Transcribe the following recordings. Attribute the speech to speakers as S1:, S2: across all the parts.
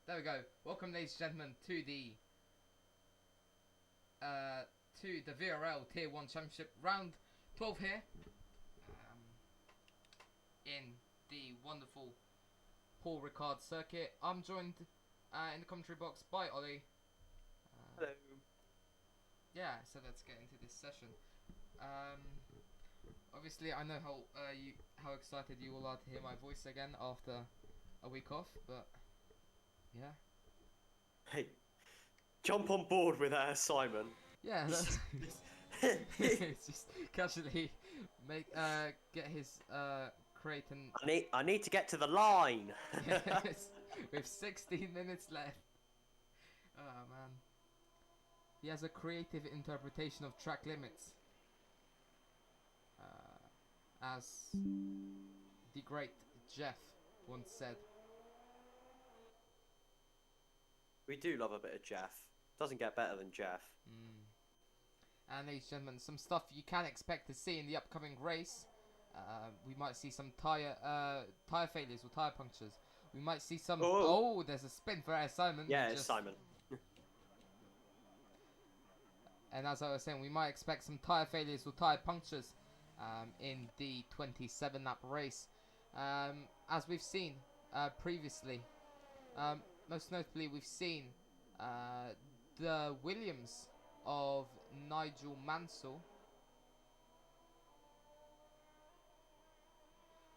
S1: There we go. Welcome, ladies and gentlemen, to the VRL Tier 1 Championship round 12 here, in the wonderful Paul Ricard circuit. I'm joined in the commentary box by Ollie.
S2: Hello.
S1: Yeah, so let's get into this session. Obviously, I know how excited you all are to hear my voice again after a week off, but yeah.
S2: Hey, jump on board with Simon.
S1: Yeah, that's it's just casually get his crate and
S2: I need to get to the line.
S1: yes, with 16 minutes left. Oh man, he has a creative interpretation of track limits, as the great Jeff once said.
S2: We do love a bit of Jeff. Doesn't get better than Jeff.
S1: And ladies and gentlemen, some stuff you can expect to see in the upcoming race. We might see some tire failures or tire punctures. We might see some. Oh, there's a spin for Simon.
S2: Yeah, it's Simon.
S1: And as I was saying, we might expect some tire failures or tire punctures in the 27 lap race, as we've seen previously. Most notably, we've seen the Williams of Nigel Mansell.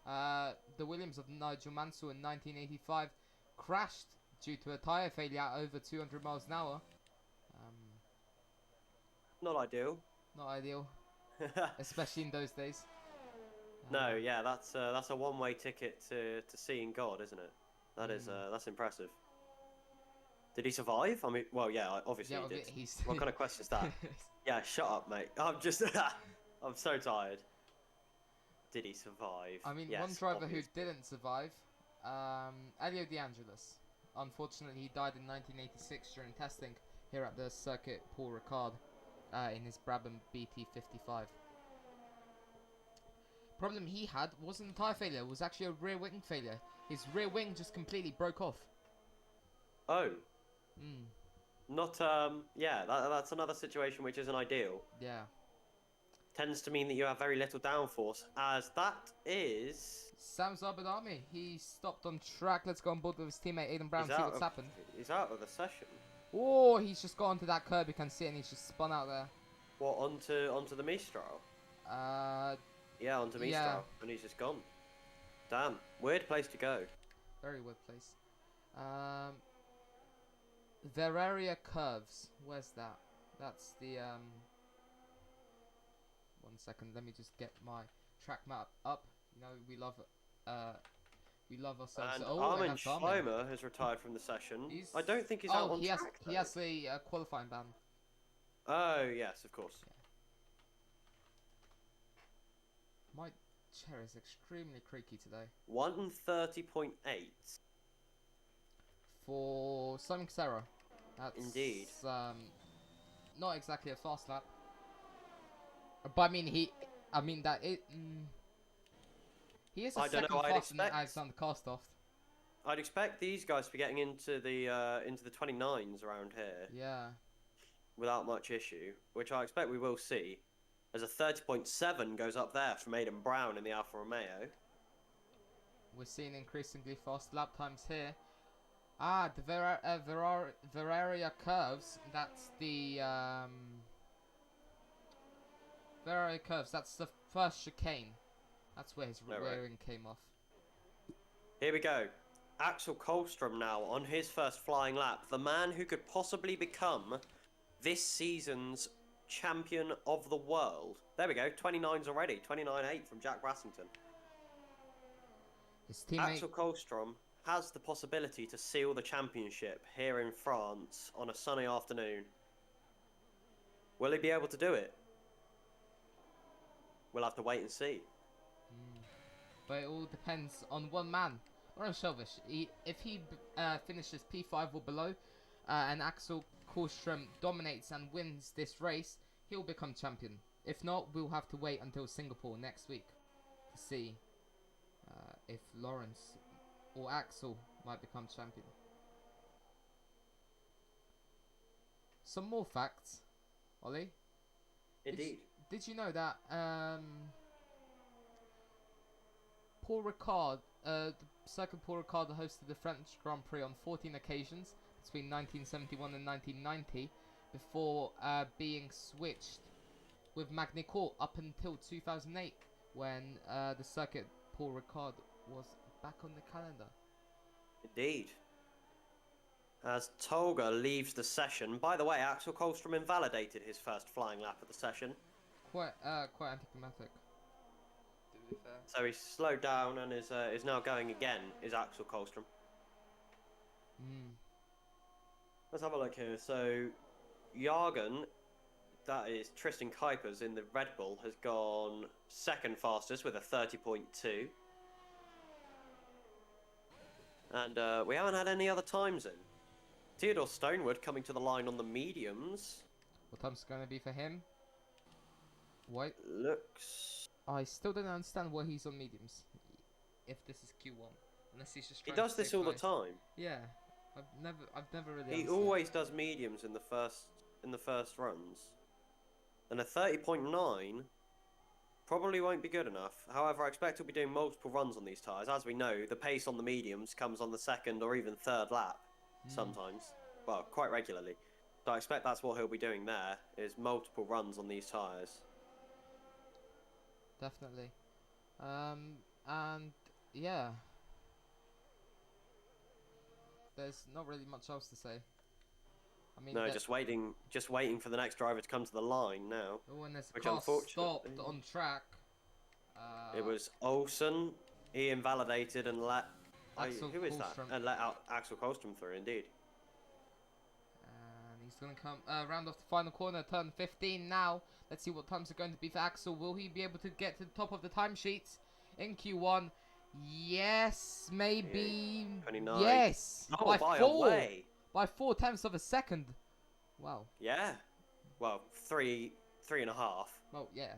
S1: The Williams of Nigel Mansell in 1985 crashed due to a tyre failure at over 200 miles an hour.
S2: Not ideal.
S1: Not ideal, especially in those days.
S2: No, yeah, that's a one-way ticket to seeing God, isn't it? That is that's impressive. Did he survive? I mean, well, yeah, obviously
S1: yeah,
S2: he did.
S1: He's
S2: What kind of question is that? Yeah, shut up, mate. I'm just, I'm so tired. Did he survive?
S1: I mean,
S2: yes,
S1: one driver
S2: obviously.
S1: who didn't survive, Elio De Angelis. Unfortunately, he died in 1986 during testing here at the Circuit Paul Ricard in his Brabham BT55. Problem he had wasn't a tyre failure, it was actually a rear wing failure. His rear wing just completely broke off.
S2: Oh. Not, yeah, that's another situation which isn't ideal.
S1: Yeah.
S2: Tends to mean that you have very little downforce, as that is...
S1: Sam Zabadami, he stopped on track. Let's go on board with his teammate Aidan Brown, see what's happened.
S2: He's out of the session.
S1: Oh, he's just got onto that curb, you can see it, and he's just spun out there.
S2: What, onto the Mistral? Yeah, onto Mistral,
S1: yeah.
S2: And he's just gone. Damn, weird place to go.
S1: Very weird place. Veraria Curves. Where's that? That's the 1 second. Let me just get my track map up. You know, we love ourselves.
S2: And
S1: oh,
S2: Armin Schleimer has retired from the session. I don't think he's out on track.
S1: He has a qualifying ban.
S2: Oh yes, of course.
S1: Yeah. My chair is extremely creaky today.
S2: 1:30.8.
S1: For Simon Sarah. That's
S2: indeed.
S1: Not exactly a fast lap. But I mean, he is a second faster than Alexander Karstoff.
S2: I'd expect these guys to be getting into the 29s around here.
S1: Yeah.
S2: Without much issue, which I expect we will see, as a 30.7 goes up there from Aidan Brown in the Alfa Romeo.
S1: We're seeing increasingly fast lap times here. Ah, the Veraria Curves. That's the Veraria Curves. That's the first chicane. That's where his rearing came off.
S2: Here we go. Axel Kolstrom now on his first flying lap. The man who could possibly become this season's champion of the world. There we go. 29s already. 29.8 from Jack Brassington.
S1: His teammate
S2: Axel Kolstrom has the possibility to seal the championship here in France on a sunny afternoon. Will he be able to do it? We'll have to wait and see.
S1: But it all depends on one man, Oran Shelvish. If he finishes P5 or below, and Axel Kolstrom dominates and wins this race, he'll become champion. If not, we'll have to wait until Singapore next week to see if Lawrence or Axel might become champion. some more facts, Ollie.
S2: Indeed.
S1: Did you know that Paul Ricard, the Circuit Paul Ricard hosted the French Grand Prix on 14 occasions between 1971 and 1990 before being switched with Magny-Cours up until 2008 when the Circuit Paul Ricard was back on the calendar.
S2: Indeed. As Tolga leaves the session, by the way, Axel Kolstrom invalidated his first flying lap of the session.
S1: Quite anticlimactic, to be fair.
S2: So he's slowed down and is now going again, is Axel Kolstrom. Let's have a look here. So, Jargon, that is Tristan Kuipers in the Red Bull, has gone second fastest with a 30.2. And we haven't had any other times in. Theodore Stonewood coming to the line on the mediums.
S1: What time's it going to be for him? Wait.
S2: Looks...
S1: I still don't understand why he's on mediums. If this is Q1. Unless he's just
S2: He
S1: trying
S2: does
S1: to
S2: this
S1: stay
S2: all the
S1: close.
S2: time.
S1: Yeah. I've never really
S2: He
S1: understood.
S2: always does mediums in the first runs. And a 30.9 probably won't be good enough. However, I expect he'll be doing multiple runs on these tyres. As we know, the pace on the mediums comes on the second or even third lap sometimes. Well, quite regularly. So I expect that's what he'll be doing there, is multiple runs on these tyres.
S1: Definitely. And yeah. There's not really much else to say. I mean,
S2: No, just waiting for the next driver to come to the line now.
S1: Oh, and there's a
S2: Which
S1: car
S2: unfortunately-
S1: stopped on track.
S2: It was Olsen. He invalidated and let...
S1: Axel
S2: who is that?
S1: Kolstrom.
S2: And let out Axel Kolstrom through, indeed.
S1: And he's going to come round off the final corner, turn 15 now. Let's see what times are going to be for Axel. Will he be able to get to the top of the timesheets in Q1? Yes, maybe.
S2: 29.
S1: Yes,
S2: Oh,
S1: by
S2: a
S1: 4.
S2: way.
S1: By 4/10 of a second. Wow.
S2: Yeah. Well, three and a half.
S1: Well, yeah,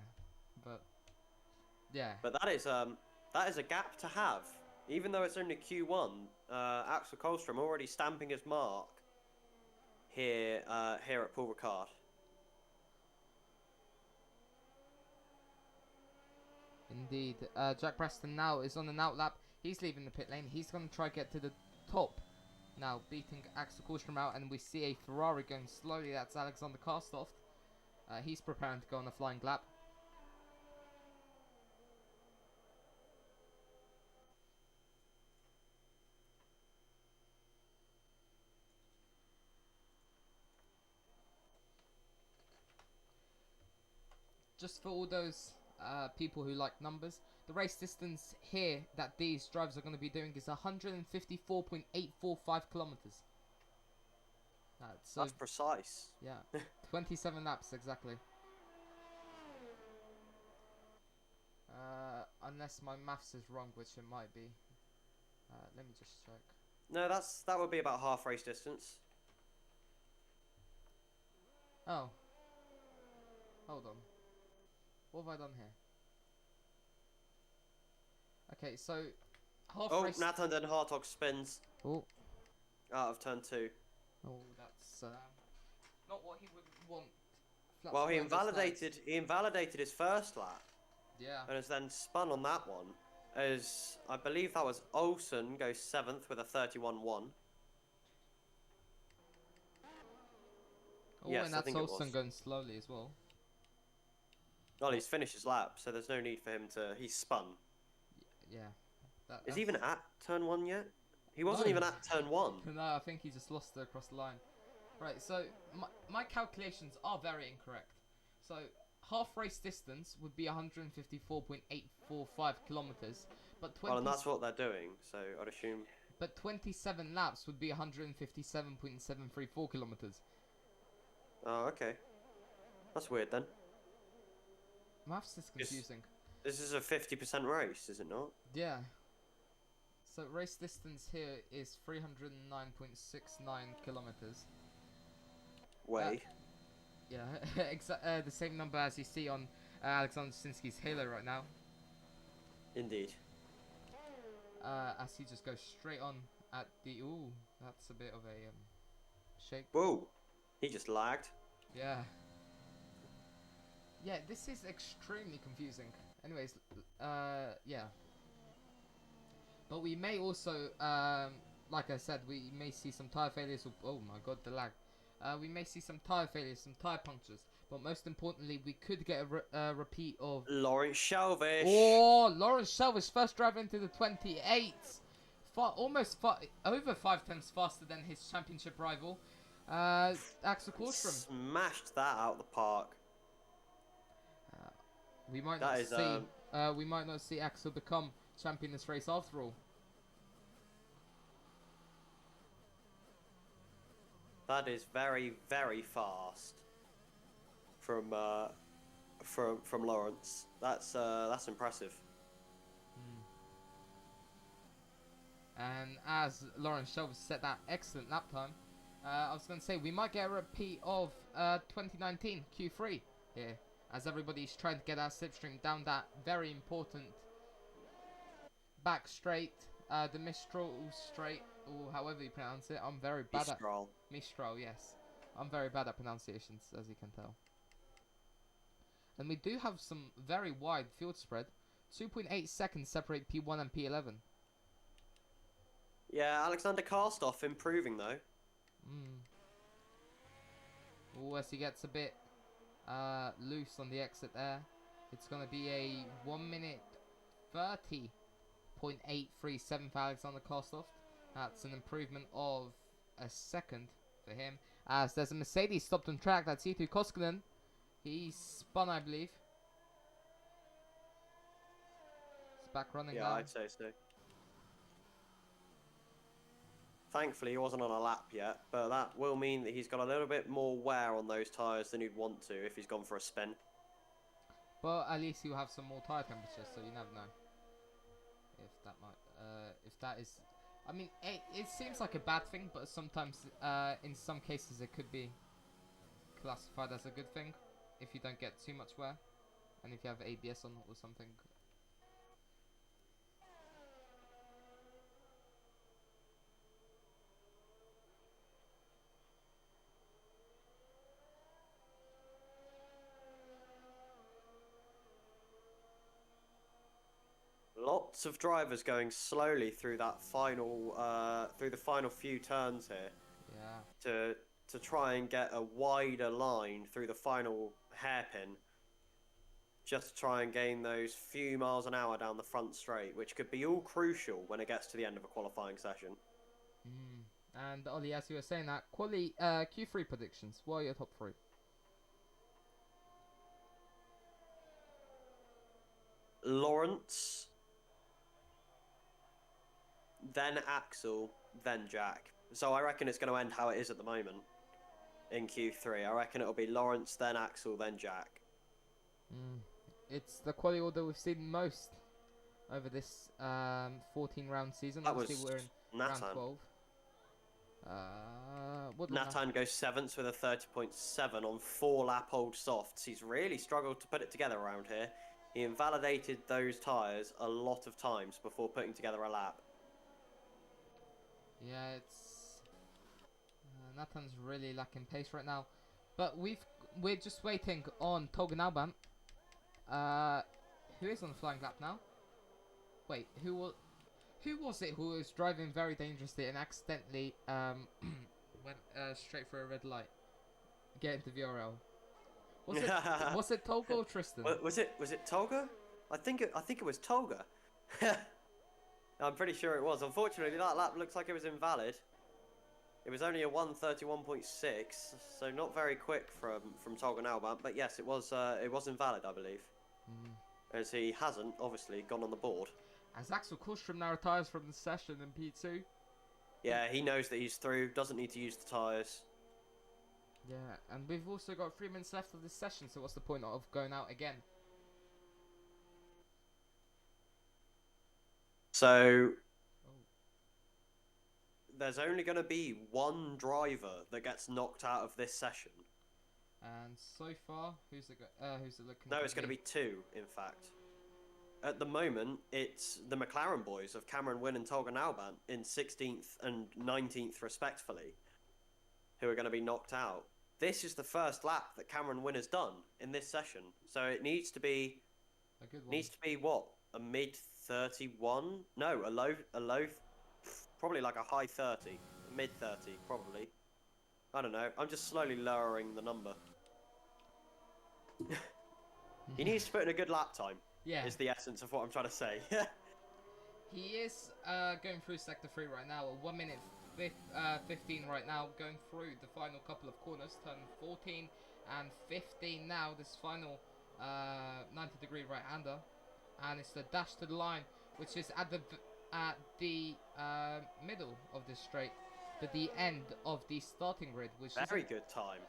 S1: but yeah.
S2: But that is a gap to have. Even though it's only Q1, Axel Kolstrom already stamping his mark here at Paul Ricard.
S1: Indeed. Jack Preston now is on an outlap. He's leaving the pit lane. He's going to try to get to the top. Now beating Axel Kolstrom out, and we see a Ferrari going slowly. That's Alexander Karstoff. He's preparing to go on a flying lap. Just for all those people who like numbers, the race distance here that these drivers are going to be doing is 154.845 kilometers.
S2: That's precise.
S1: Yeah, 27 laps exactly. Unless my maths is wrong, which it might be. Let me just check.
S2: No, that would be about half race distance.
S1: Oh. Hold on. What have I done here? Okay, so half race.
S2: Nathan Den Hartog spins
S1: Oh.
S2: out of turn 2.
S1: Oh, that's not what he would want.
S2: Well, he invalidated his first lap.
S1: Yeah.
S2: And has then spun on that one. As I believe that was Olsen goes 7th with a 31.1.
S1: Oh,
S2: Yes,
S1: and
S2: I
S1: that's
S2: think it
S1: Olsen
S2: was.
S1: going slowly as well.
S2: Well, he's finished his lap, so there's no need for him to... He's spun.
S1: Yeah.
S2: Is he even at turn 1 yet? He wasn't
S1: No.
S2: even at turn 1.
S1: No, I think he just lost it across the line. Right, so my calculations are very incorrect. So half race distance would be 154.845 kilometers, but
S2: Well, and that's what they're doing, so I'd assume...
S1: But 27 laps would be 157.734 kilometers.
S2: Oh, okay. That's weird then.
S1: Maths is confusing.
S2: This is a 50% race, is it not?
S1: Yeah. So race distance here is 309.69 kilometers.
S2: Way.
S1: Yeah, the same number as you see on Alexander Sinski's Halo right now.
S2: Indeed.
S1: As he just goes straight on at the... Ooh, that's a bit of a shake.
S2: Whoa! He just lagged.
S1: Yeah. Yeah, this is extremely confusing. Anyways, yeah. But we may also, like I said, we may see some tyre failures. Oh my god, the lag. We may see some tyre failures, some tyre punctures. But most importantly, we could get a repeat of...
S2: Lawrence Shelvish.
S1: Oh, Lawrence Shelvish, first driver into the 28. Over 5 tenths faster than his championship rival, Axel Korstrom.
S2: Smashed that out of the park.
S1: We might not see Axel become champion this race after all.
S2: That is very, very fast from Lawrence. That's impressive.
S1: And as Lawrence Shelvis set that excellent lap time, I was going to say we might get a repeat of 2019 Q3 here, as everybody's trying to get our slipstream down that very important back straight, the Mistral straight, or however you pronounce it. I'm very bad at Mistral. Yes, I'm very bad at pronunciations, as you can tell. And we do have some very wide field spread. 2.8 seconds separate P1 and P11.
S2: Yeah, Alexander Karstoff improving though.
S1: Oh, as he gets a bit loose on the exit there. It's going to be a 1 minute 30.837 for Alexander Karstoff. That's an improvement of a second for him. As there's a Mercedes stopped on track. That's Eetu Koskinen. He spun, I believe. It's back running now.
S2: Yeah, I'd say so. Thankfully, he wasn't on a lap yet, but that will mean that he's got a little bit more wear on those tyres than he'd want to if he's gone for a spin.
S1: But at least he'll have some more tyre temperature, so you never know. If that is... I mean, it seems like a bad thing, but sometimes, in some cases, it could be classified as a good thing if you don't get too much wear, and if you have ABS on or something.
S2: Lots of drivers going slowly through that final, through the final few turns here.
S1: Yeah.
S2: To try and get a wider line through the final hairpin, just to try and gain those few miles an hour down the front straight, which could be all crucial when it gets to the end of a qualifying session.
S1: And Ollie, as you were saying that, Q3 predictions. What are your top 3?
S2: Lawrence, then Axel, then Jack. So I reckon it's going to end how it is at the moment in Q3. I reckon it'll be Lawrence, then Axel, then Jack.
S1: It's the quality order we've seen most over this 14-round season.
S2: That
S1: Obviously,
S2: was
S1: we're in round 12.
S2: Nathan goes 7th with a 30.7 on 4 lap-old softs. He's really struggled to put it together around here. He invalidated those tyres a lot of times before putting together a lap.
S1: Yeah, it's Nathan's really lacking pace right now, but we're just waiting on Togan Alban, who is on the flying lap now. Wait, who was it who was driving very dangerously and accidentally went straight for a red light, get into VRL? Was it Tolga or Tristan?
S2: Was it Tolga? I think it was Tolga. I'm pretty sure it was. Unfortunately, that lap looks like it was invalid. It was only a 1:31.6, so not very quick from Tolga Alban. But yes, it was invalid, I believe, as he hasn't obviously gone on the board.
S1: As Axel Korstrom now retires from the session in P2.
S2: Yeah, he knows that he's through. Doesn't need to use the tyres.
S1: Yeah, and we've also got 3 minutes left of this session. So what's the point of going out again?
S2: So there's only going to be one driver that gets knocked out of this session.
S1: And so far, who's it looking?
S2: No, it's going to be 2, in fact. At the moment, it's the McLaren boys of Cameron Wynn and Tolga Alban in 16th and 19th respectively, who are going to be knocked out. this is the first lap that Cameron Wynn has done in this session. So it needs to be
S1: A good one.
S2: what? A mid 31? No, a low, probably like a high 30, mid 30 probably. I don't know. I'm just slowly lowering the number. He needs to put in a good lap time.
S1: Yeah.
S2: Is the essence of what I'm trying to say.
S1: He is going through sector 3 right now. 1 minute 15 right now, going through the final couple of corners. Turn 14 and 15 now. This final 90-degree right-hander, and it's the dash to the line, which is at the middle of the straight, but the end of the starting grid, which is
S2: very good time.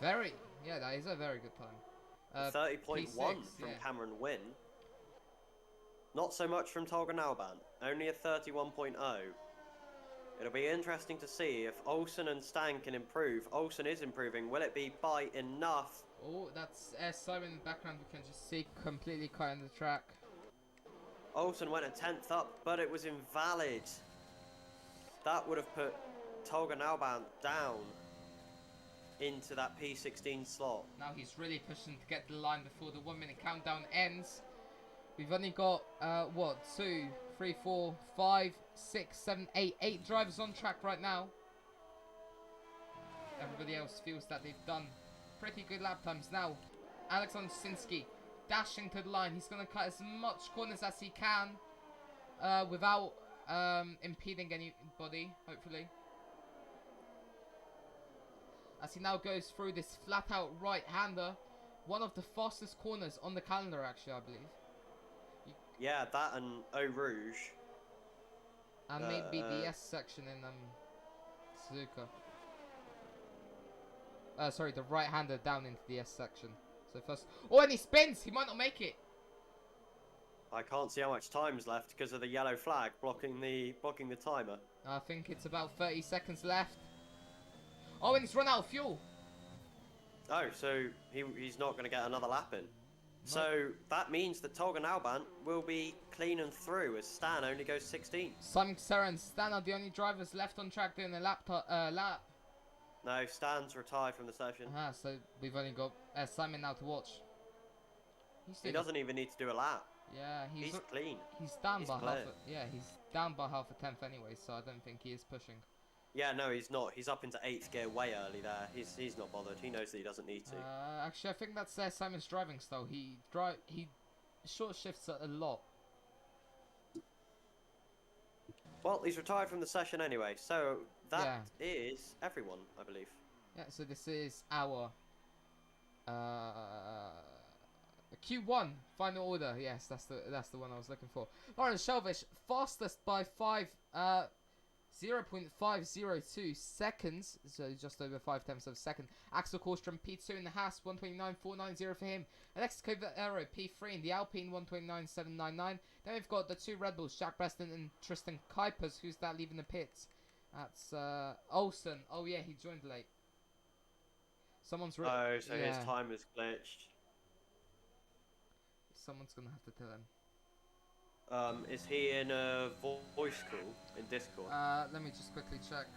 S1: Yeah, that is a very good time.
S2: 30.1 from
S1: yeah.
S2: Cameron Wynn. Not so much from Tolga Nalban, only a 31.0. It'll be interesting to see if Olsen and Stan can improve. Olsen is improving. Will it be by enough?
S1: Oh, that's Simon in the background. We can just see completely cutting the track.
S2: Olsen went a 10th up, but it was invalid. That would have put Tolga Nalban down into that P16 slot.
S1: Now he's really pushing to get the line before the 1 minute countdown ends. We've only got, 2, 3, 4, 5, 6, 7, 8 drivers on track right now. Everybody else feels that they've done pretty good lap times now. Alexander Sinski dashing to the line. He's going to cut as much corners as he can without impeding anybody, hopefully. As he now goes through this flat-out right-hander. One of the fastest corners on the calendar, actually, I believe.
S2: Yeah, that and Eau Rouge.
S1: And maybe the S section in Suzuka. Sorry, the right-hander down into the S section. So first... Oh, and he spins! He might not make it!
S2: I can't see how much time's left because of the yellow flag blocking the timer.
S1: I think it's about 30 seconds left. Oh, and he's run out of fuel!
S2: Oh, so he's not going to get another lap in.
S1: No.
S2: So that means that Tolga Nalban will be clean and through as Stan only goes 16.
S1: Simon Serra and Stan are the only drivers left on track doing a lap.
S2: No, Stan's retired from the session.
S1: So we've only got Simon now to watch.
S2: He doesn't even need to do a lap.
S1: Yeah,
S2: he's clean.
S1: He's down
S2: He's
S1: by
S2: clear.
S1: he's down by half a tenth anyway, so I don't think he is pushing.
S2: Yeah, no, he's not. He's up into 8th gear way early there. He's not bothered. He knows that he doesn't need to.
S1: Actually, I think that's Simon's driving style. He short shifts a lot.
S2: Well, he's retired from the session anyway, so that is everyone, I believe.
S1: Yeah, so this is our Q1 final order. Yes, that's the one I was looking for. Lawrence Shelvish, fastest by 0.502 seconds, so just over 5/10 of a second. Axel Korstrom P2 in the Haas, 129.490 for him. Alexis Covero P3 in the Alpine, 129.799. Then we've got the two Red Bulls, Jack Preston and Tristan Kuipers. Who's that leaving the pits? That's Olsen. Oh yeah, he joined late. Someone's
S2: so his time is glitched.
S1: Someone's gonna have to tell him.
S2: Is he in a voice call in Discord?
S1: Let me just quickly check.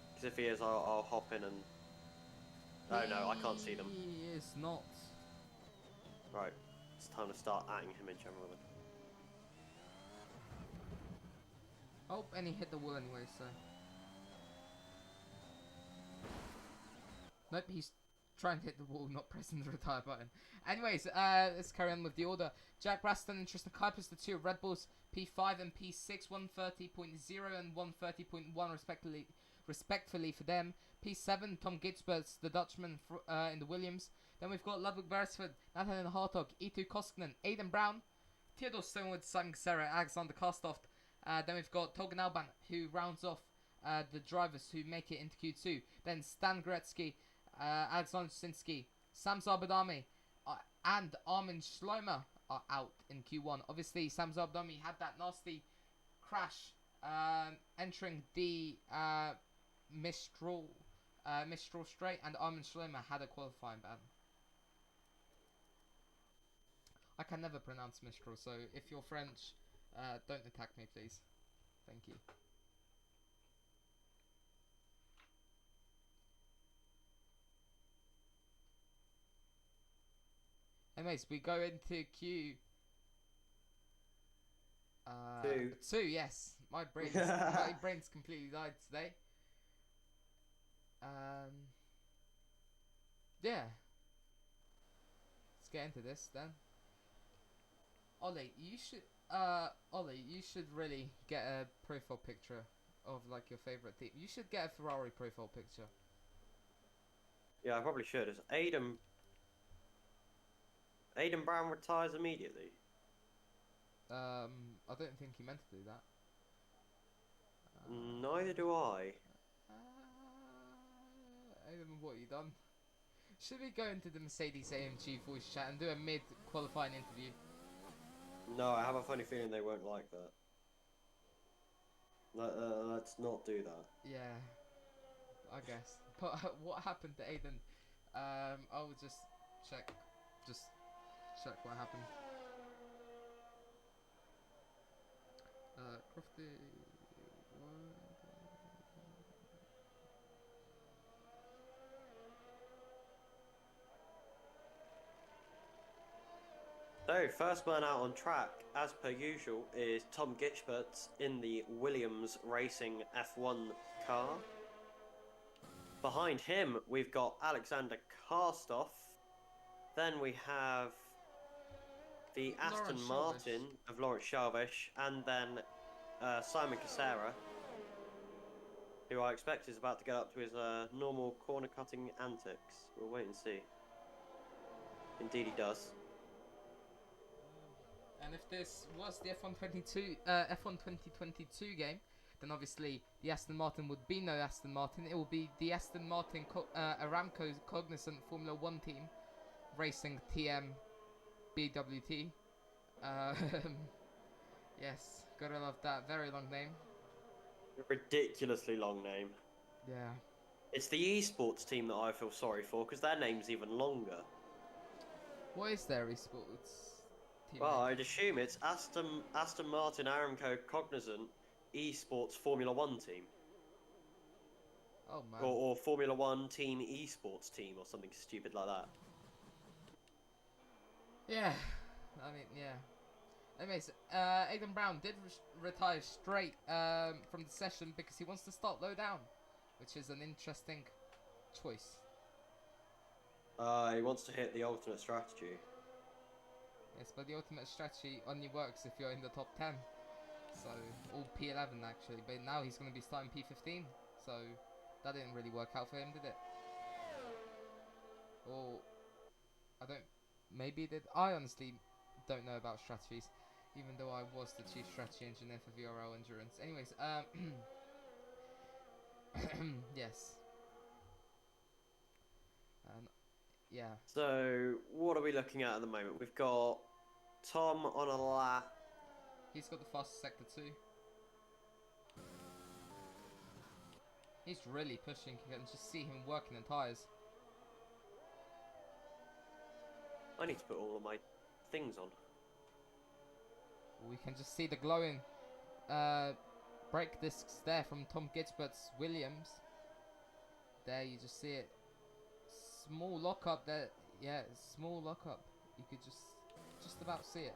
S2: Because if he is, I'll hop in and... Oh no, I can't see them.
S1: He is not.
S2: Right, it's time to start adding him in general.
S1: Oh, and he hit the wall anyway, so... Nope, he's trying to hit the wall, not pressing the retire button. Anyways, let's carry on with the order. Jack Braston and Tristan Kuipers, the two Red Bulls, P5 and P6, 130.0 and 130.1 respectfully for them. P7, Tom Gitzberts, the Dutchman in the Williams. Then we've got Ludwig Beresford, Nathan Hartog, Itu Koskinen, Aidan Brown, Theodore Stonewood, Simon Serra, Alexander Karstoft. Then we've got Tolga Nalban, who rounds off the drivers who make it into Q2. Then Stan Gretzky, Alexander Sinski, Sam Zabadami, and Armin Schleimer are out in Q1. Obviously, Sam Zabadami had that nasty crash entering the Mistral straight, and Armin Schleimer had a qualifying ban. I can never pronounce Mistral, so if you're French, don't attack me, please. Thank you. Anyways, we go into Q.
S2: Two.
S1: 2, yes. My brain's completely died today. Yeah. Let's get into this then. Ollie, you should really get a profile picture of like your favorite team. You should get a Ferrari profile picture.
S2: Yeah, I probably should. As Aiden Brown retires immediately.
S1: I don't think he meant to do that.
S2: Neither do I.
S1: Aiden, what have you done? Should we go into the Mercedes AMG voice chat and do a mid-qualifying interview?
S2: No, I have a funny feeling they won't like that. Let's not do that.
S1: Yeah, I guess. But what happened to Aiden? I will just check what happened. Crofty.
S2: So, first man out on track, as per usual, is Tom Gitchberts in the Williams Racing F1 car. Behind him, we've got Alexander Karstoff. Then we have the Aston Martin of Lawrence Chalvish, and then Simon Casera, who I expect is about to get up to his normal corner cutting antics. We'll wait and see. Indeed he does.
S1: And if this was the F1 2022 game, then obviously the Aston Martin would be no Aston Martin. It will be the Aston Martin Aramco Cognizant Formula 1 team racing TM BWT. Yes, gotta love that. Very long name.
S2: Ridiculously long name.
S1: Yeah.
S2: It's the esports team that I feel sorry for because their name's even longer.
S1: What is their esports team?
S2: Well,
S1: name?
S2: I'd assume it's Aston Martin Aramco Cognizant Esports Formula 1 team.
S1: Oh man.
S2: Or Formula 1 team esports team or something stupid like that.
S1: Yeah. I mean, yeah. Anyways, Aiden Brown did retire straight from the session because he wants to start low down, which is an interesting choice.
S2: He wants to hit the alternate strategy.
S1: Yes, but the ultimate strategy only works if you're in the top 10. So, or P11 actually, but now he's going to be starting P15. So, that didn't really work out for him, did it? Or, I don't, maybe it did. I honestly don't know about strategies, even though I was the chief strategy engineer for VRL Endurance. Anyways, yes. Yeah.
S2: So, what are we looking at the moment? We've got Tom on a lap.
S1: He's got the fastest sector too. He's really pushing. You can just see him working the tyres.
S2: I need to put all of my things on.
S1: We can just see the glowing brake discs there from Tom Gitchbert's Williams. There, you just see it. Small lockup there. Yeah, small lockup. You could just about see it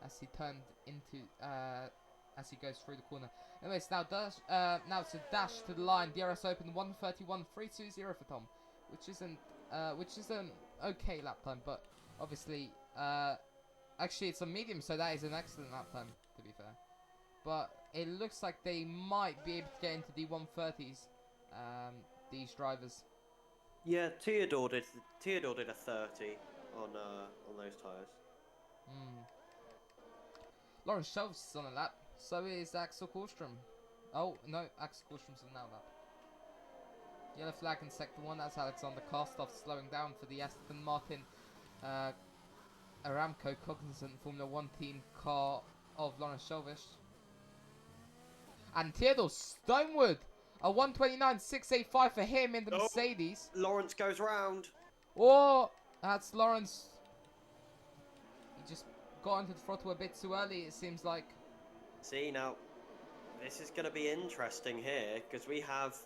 S1: as he turned into as he goes through the corner. Anyways, now it's a dash to the line. DRS Open 1:31.320 for Tom, which is an okay lap time, but obviously actually it's a medium, so that is an excellent lap time to be fair. But it looks like they might be able to get into the 130s. These drivers.
S2: Yeah, Theodore did a 30 on those tyres.
S1: Lawrence Shelves is on a lap. So is Axel Korstrom. Oh no, Axel Korstrom's on that lap. Yellow flag in sector 1. That's Alexander Karstoff slowing down for the Aston Martin Aramco Cognizant Formula 1 team car of Lawrence Shelvish. And Theodore Stonewood, a 1:29.685 for him in the Mercedes.
S2: Lawrence goes round.
S1: Oh, that's Lawrence. He just got into the throttle a bit too early, it seems like.
S2: See, now, this is going to be interesting here, because we have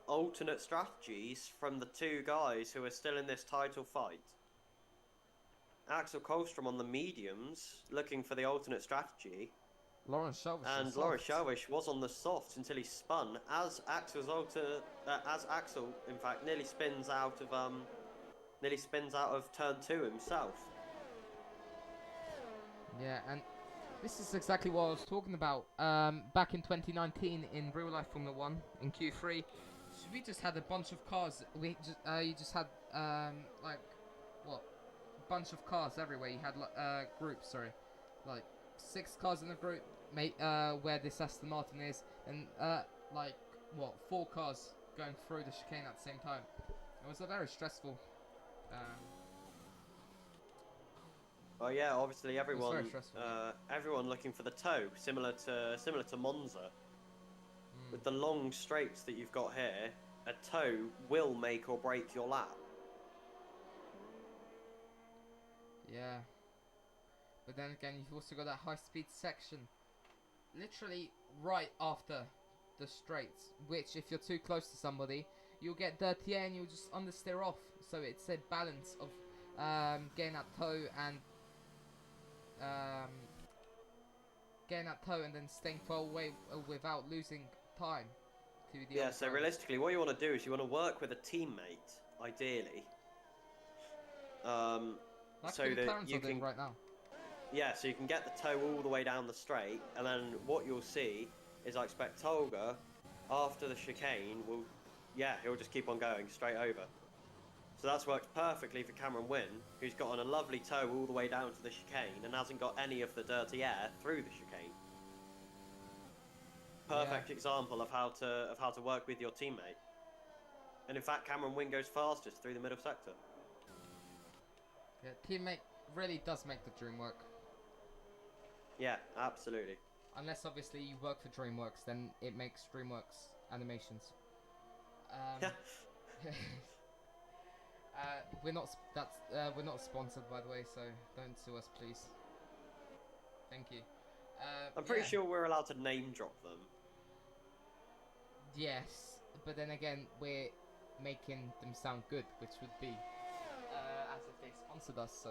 S2: alternate strategies from the two guys who are still in this title fight. Axel Kolstrom on the mediums, looking for the alternate strategy.
S1: Lawrence Shelvish.
S2: And Lawrence Shelvish was on the softs until he spun, as Axel, in fact, nearly spins out of turn 2 himself.
S1: Yeah, and this is exactly what I was talking about. Back in 2019 in real life Formula 1 in Q3, we just had a bunch of cars. You just had like what, bunch of cars everywhere. You had groups, sorry, like 6 cars in a group, where this Aston Martin is, and like what, 4 cars going through the chicane at the same time. It was a very stressful.
S2: Well, yeah, obviously everyone
S1: everyone
S2: looking for the toe, similar to Monza. With the long straights that you've got here, a toe will make or break your lap.
S1: Yeah. But then again, you've also got that high-speed section, literally right after the straights, which if you're too close to somebody, you'll get dirty air and you'll just understeer off. So it's a balance of getting that toe and then staying far away without losing time to the
S2: Yeah, so realistically what you want to do is you want to work with a teammate, ideally,
S1: like
S2: so that you can
S1: right now.
S2: Yeah, so you can get the toe all the way down the straight, and then what you'll see is I expect Tolga, after the chicane, he'll just keep on going straight over. So that's worked perfectly for Cameron Wynn, who's got on a lovely toe all the way down to the chicane and hasn't got any of the dirty air through the chicane. Perfect example of how to work with your teammate. And in fact, Cameron Wynn goes fastest through the middle sector.
S1: Yeah, teammate really does make the dream work.
S2: Yeah, absolutely.
S1: Unless obviously you work for DreamWorks, then it makes DreamWorks animations. We're not sponsored, by the way, so don't sue us, please. Thank you.
S2: I'm pretty sure we're allowed to name drop them.
S1: Yes, but then again, we're making them sound good, which would be as if they sponsored us. So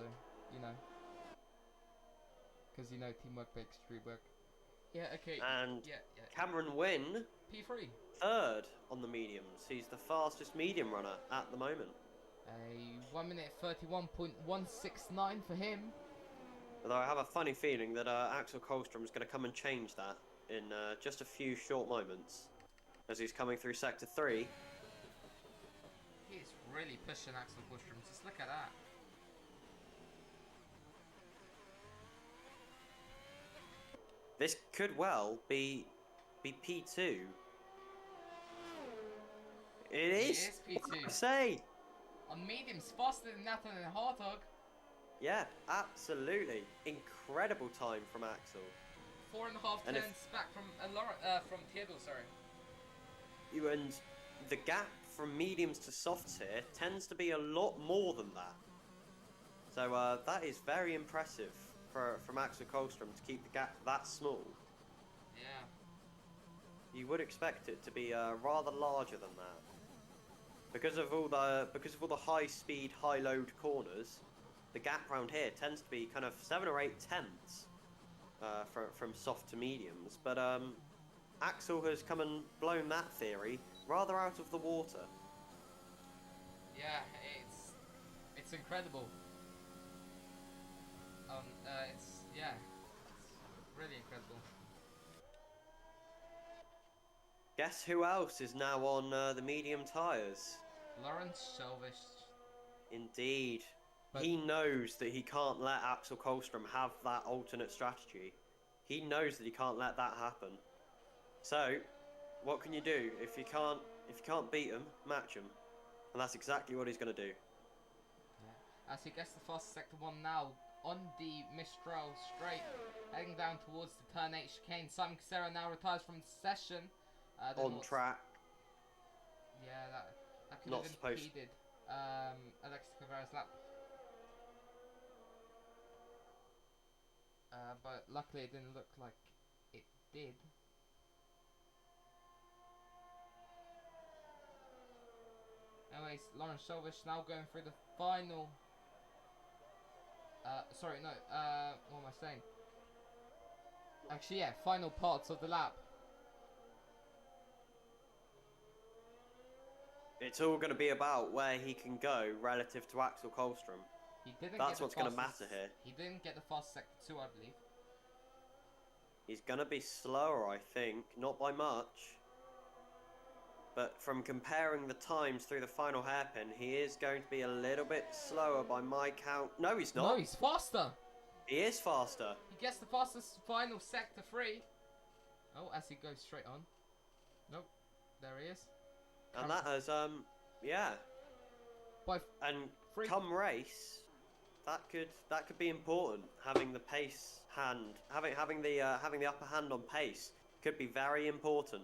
S1: because teamwork makes dream work. Yeah. Okay.
S2: And Cameron Wynn,
S1: P3,
S2: third on the mediums. He's the fastest medium runner at the moment.
S1: A 1 minute 31.169 for him.
S2: Although I have a funny feeling that Axel Kolstrom is going to come and change that in just a few short moments, as he's coming through sector 3.
S1: He's really pushing Axel Kolstrom. Just look at that.
S2: This could well be P2. It is
S1: P2.
S2: What I say.
S1: On mediums, faster than Nathan and Hartog.
S2: Yeah, absolutely. Incredible time from Axel.
S1: 4.5 turns back from Theodore, sorry.
S2: And the gap from mediums to softs here tends to be a lot more than that. So that is very impressive from Axel Kolstrom to keep the gap that small.
S1: Yeah.
S2: You would expect it to be rather larger than that. Because of all the high speed, high load corners, the gap round here tends to be kind of 7 or 8 tenths from soft to mediums. But Axel has come and blown that theory rather out of the water.
S1: Yeah, it's incredible. It's really incredible.
S2: Guess who else is now on the medium tyres?
S1: Lawrence Shelvish.
S2: Indeed.
S1: But
S2: he knows that he can't let Axel Kolstrom have that alternate strategy. He knows that he can't let that happen. So, what can you do? If you can't beat him, match him. And that's exactly what he's going to do.
S1: Yeah. As he gets the fastest sector 1 now, on the Mistral straight, heading down towards the turn 8 chicane. Simon Casera now retires from the session.
S2: On track.
S1: Yeah, that could have impeded Alexis Cabrera's lap. But luckily it didn't look like it did. Anyways, Lawrence Shelvish now going through the final Sorry, no. What am I saying? Actually, yeah. Final parts of the lap.
S2: It's all going to be about where he can go relative to Axel Kolstrom.
S1: He didn't.
S2: That's
S1: get
S2: what's
S1: the
S2: going to
S1: fastest,
S2: matter here.
S1: He didn't get the fast sector 2, I believe.
S2: He's going to be slower, I think. Not by much. But from comparing the times through the final hairpin, he is going to be a little bit slower by my count. No, he's not.
S1: No, he's faster.
S2: He is faster.
S1: He gets the fastest final sector 3. Oh, as he goes straight on. Nope. There he is.
S2: And that has, yeah. And come race, that could be important. Having the pace hand, having the upper hand on pace could be very important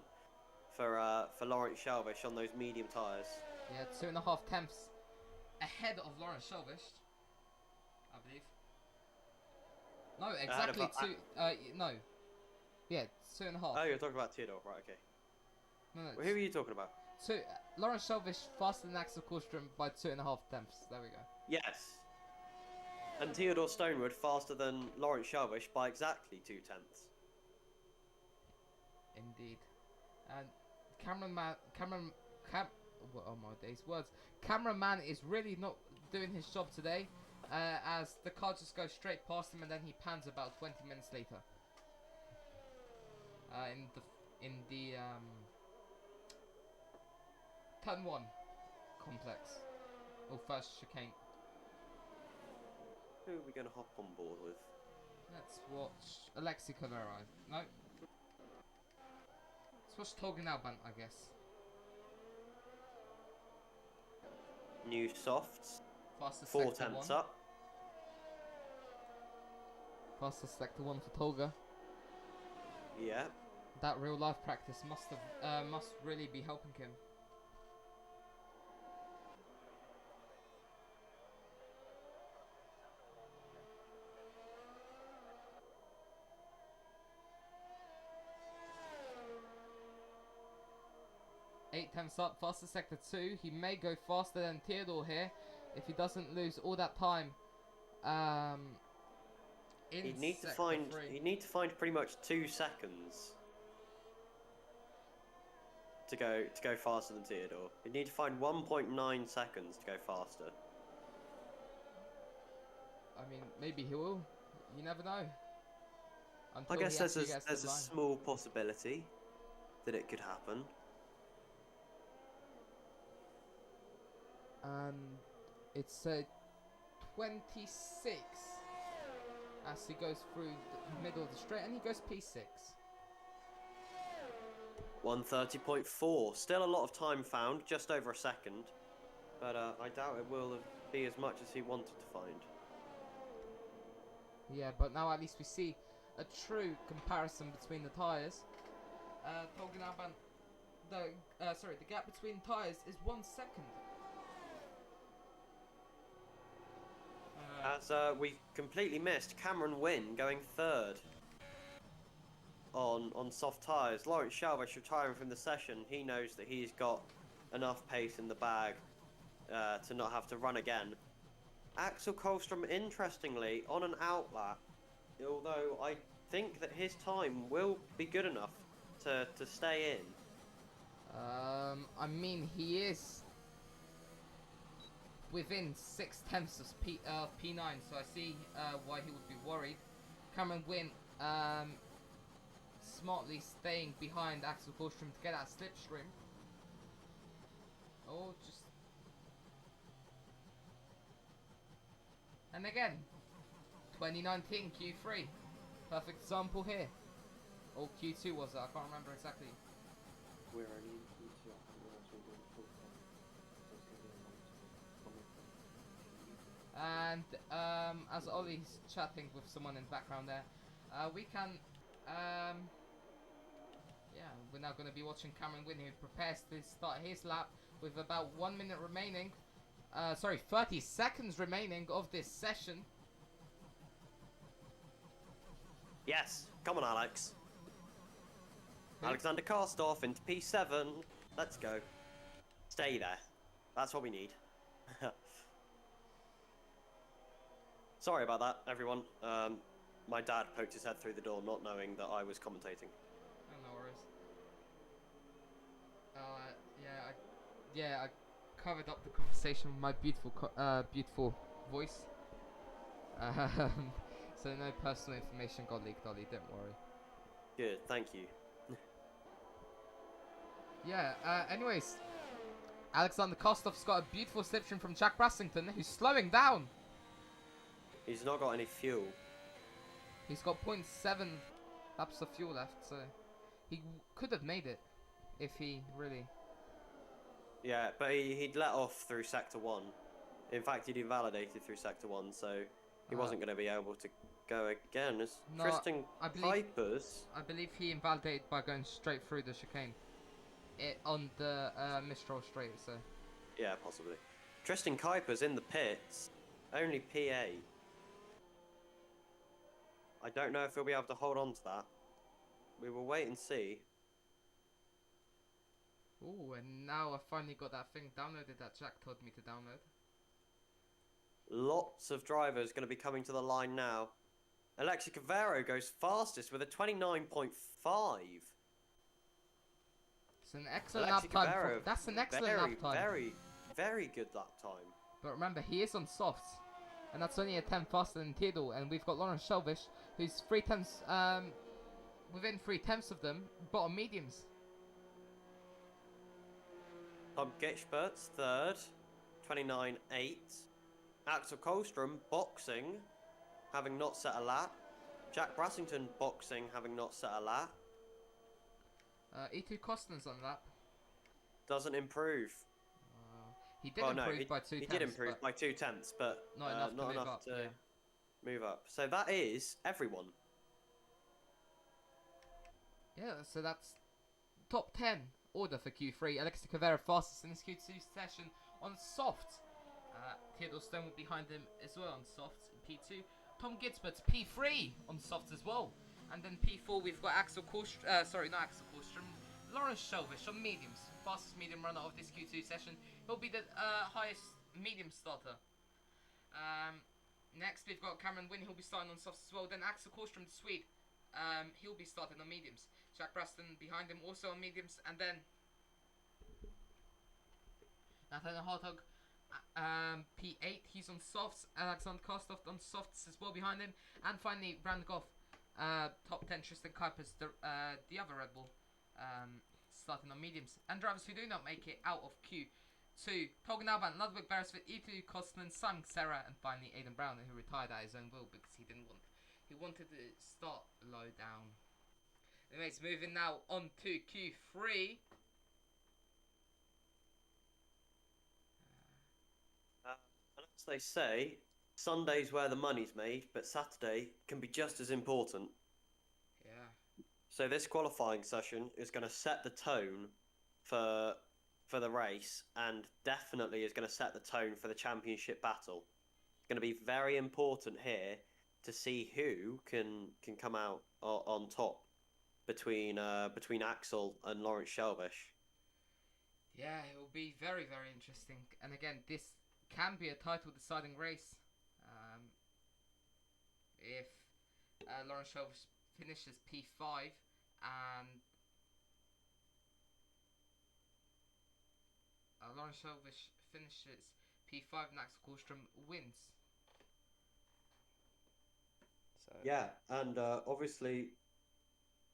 S2: for Laurent Shelvish on those medium tyres.
S1: Yeah, 2.5 tenths ahead of Laurent Shelvish, I believe. No, exactly two. No. Yeah, 2.5.
S2: Oh, you're talking about Theodore, right? Okay.
S1: No.
S2: Well, who are you talking about?
S1: Laurent Shelvish faster than Axel Kolstrom by 2.5 tenths. There we go.
S2: Yes. And Theodore Stonewood faster than Laurent Shelvish by exactly 2 tenths.
S1: Indeed. And what are my days words? Cameraman is really not doing his job today, as the car just goes straight past him and then he pans about 20 minutes later. In the turn 1 complex, or first chicane.
S2: Who are we going to hop on board with?
S1: Let's watch Alexi Colera. No. Let's watch Togen Alban, I guess.
S2: New softs.
S1: Fastest
S2: 4
S1: sector
S2: tenths
S1: 1.
S2: up.
S1: Fastest sector 1 for Tolga.
S2: Yeah.
S1: That real life practice must really be helping him. Eight tenths up, fastest sector 2. He may go faster than Theodore here if he doesn't lose all that time.
S2: He'd need to find pretty much 2 seconds to go faster than Theodore. He'd need to find 1.9 seconds to go faster.
S1: I mean, maybe he will. You never know.
S2: I guess there's a small possibility that it could happen.
S1: And it's 26 as he goes through the middle of the straight, and he goes P6.
S2: 1:30.4. Still a lot of time found, just over a second. But I doubt it will be as much as he wanted to find.
S1: Yeah, but now at least we see a true comparison between the tyres. Togen Alban, the gap between tyres is 1 second.
S2: As we completely missed Cameron Wynn going 3rd on soft tyres. Laurent Shelvish retiring from the session. He knows that he's got enough pace in the bag to not have to run again. Axel Kolstrom, interestingly, on an outlap, although I think that his time will be good enough to stay in.
S1: I mean, he is within 6 tenths of P9, so I see why he would be worried. Cameron Wynn smartly staying behind Axel Kolstrom to get that slipstream. Oh, just... And again, 2019 Q3. Perfect example here. Or Q2 was it? I can't remember exactly.
S2: We're only in Q2.
S1: And as Ollie's chatting with someone in the background there, we can, we're now going to be watching Cameron Wynn, who prepares to start his lap with about 1 minute remaining. 30 seconds remaining of this session.
S2: Yes, come on, Alex.
S1: Who?
S2: Alexander Karstoff into P7. Let's go. Stay there. That's what we need. Sorry about that, everyone. My dad poked his head through the door, not knowing that I was commentating.
S1: Oh, no worries. I covered up the conversation with my beautiful voice. So no personal information got leaked, Ollie. Don't worry.
S2: Good, thank you.
S1: Yeah. Anyways, Alexander Kostov's got a beautiful slipstream from Jack Brassington, who's slowing down.
S2: He's not got any fuel.
S1: He's got 0.7 laps of fuel left, so he could have made it if he really.
S2: Yeah, but he'd let off through Sector 1. In fact, he'd invalidated through Sector 1, so he wasn't going to be able to go again. As
S1: No,
S2: Tristan Kuipers...
S1: I believe he invalidated by going straight through the chicane. On the Mistral straight, so.
S2: Yeah, possibly. Tristan Kuipers in the pits. Only PA. I don't know if he'll be able to hold on to that. We will wait and see.
S1: Ooh, and now I finally got that thing downloaded that Jack told me to download.
S2: Lots of drivers going to be coming to the line now. Alexi Cavero goes fastest with a 29.5.
S1: It's an excellent lap time. That's an excellent lap time.
S2: Very good lap time.
S1: But remember, he is on softs. And that's only a 10 faster than Theodore. And we've got Lawrence Shelvish, who's 3/10, within 3/10 of them, bottom mediums.
S2: Tom Gitchbert's third, 29.8. Axel Kolstrom boxing, having not set a lap. Jack Brassington boxing, having not set a lap.
S1: E2 Costin's on lap.
S2: Doesn't improve.
S1: He did improve by 2
S2: He
S1: tenths.
S2: did improve by 2 tenths, but
S1: not enough to
S2: move up. So that is everyone.
S1: Yeah, so that's top 10 order for Q3. Alexi Cavero fastest in this Q2 session on soft. Theodore Stonewood behind him as well on softs in P2. Tom Gitzbert's P3 on softs as well. And then P4 we've got Axel Korstrom, not Axel Korstrom, Lawrence Shelvish on mediums. Fastest medium runner of this Q2 session. He'll be the highest medium starter. Next we've got Cameron Wynn, he'll be starting on softs as well. Then Axel Korstrom, the Swede, he'll be starting on mediums. Jack Braston behind him also on mediums. And then Nathaniel Hartog, P8, he's on softs. Alexander Kostov on softs as well behind him. And finally Brandon Goff, top 10 Tristan Kuipers, the other Red Bull, starting on mediums. And drivers who do not make it out of Q2, Togan Alban, Ludwig Beresford, E2 Kostman, Simon Serra, and finally Aidan Brown, who retired at his own will because he wanted to start low down. Anyways, moving now on to Q3.
S2: And as they say, Sunday's where the money's made, but Saturday can be just as important.
S1: Yeah.
S2: So this qualifying session is going to set the tone for the race, and definitely is going to set the tone for the championship battle. It's going to be very important here to see who can come out on top between Axel and Lawrence Shelvish.
S1: Yeah, it will be very, very interesting. And again, this can be a title deciding race. If Lawrence Shelvish finishes P5 and Lawrence Shelvish finishes P5 and Axel Korstrom wins. So.
S2: Yeah, and obviously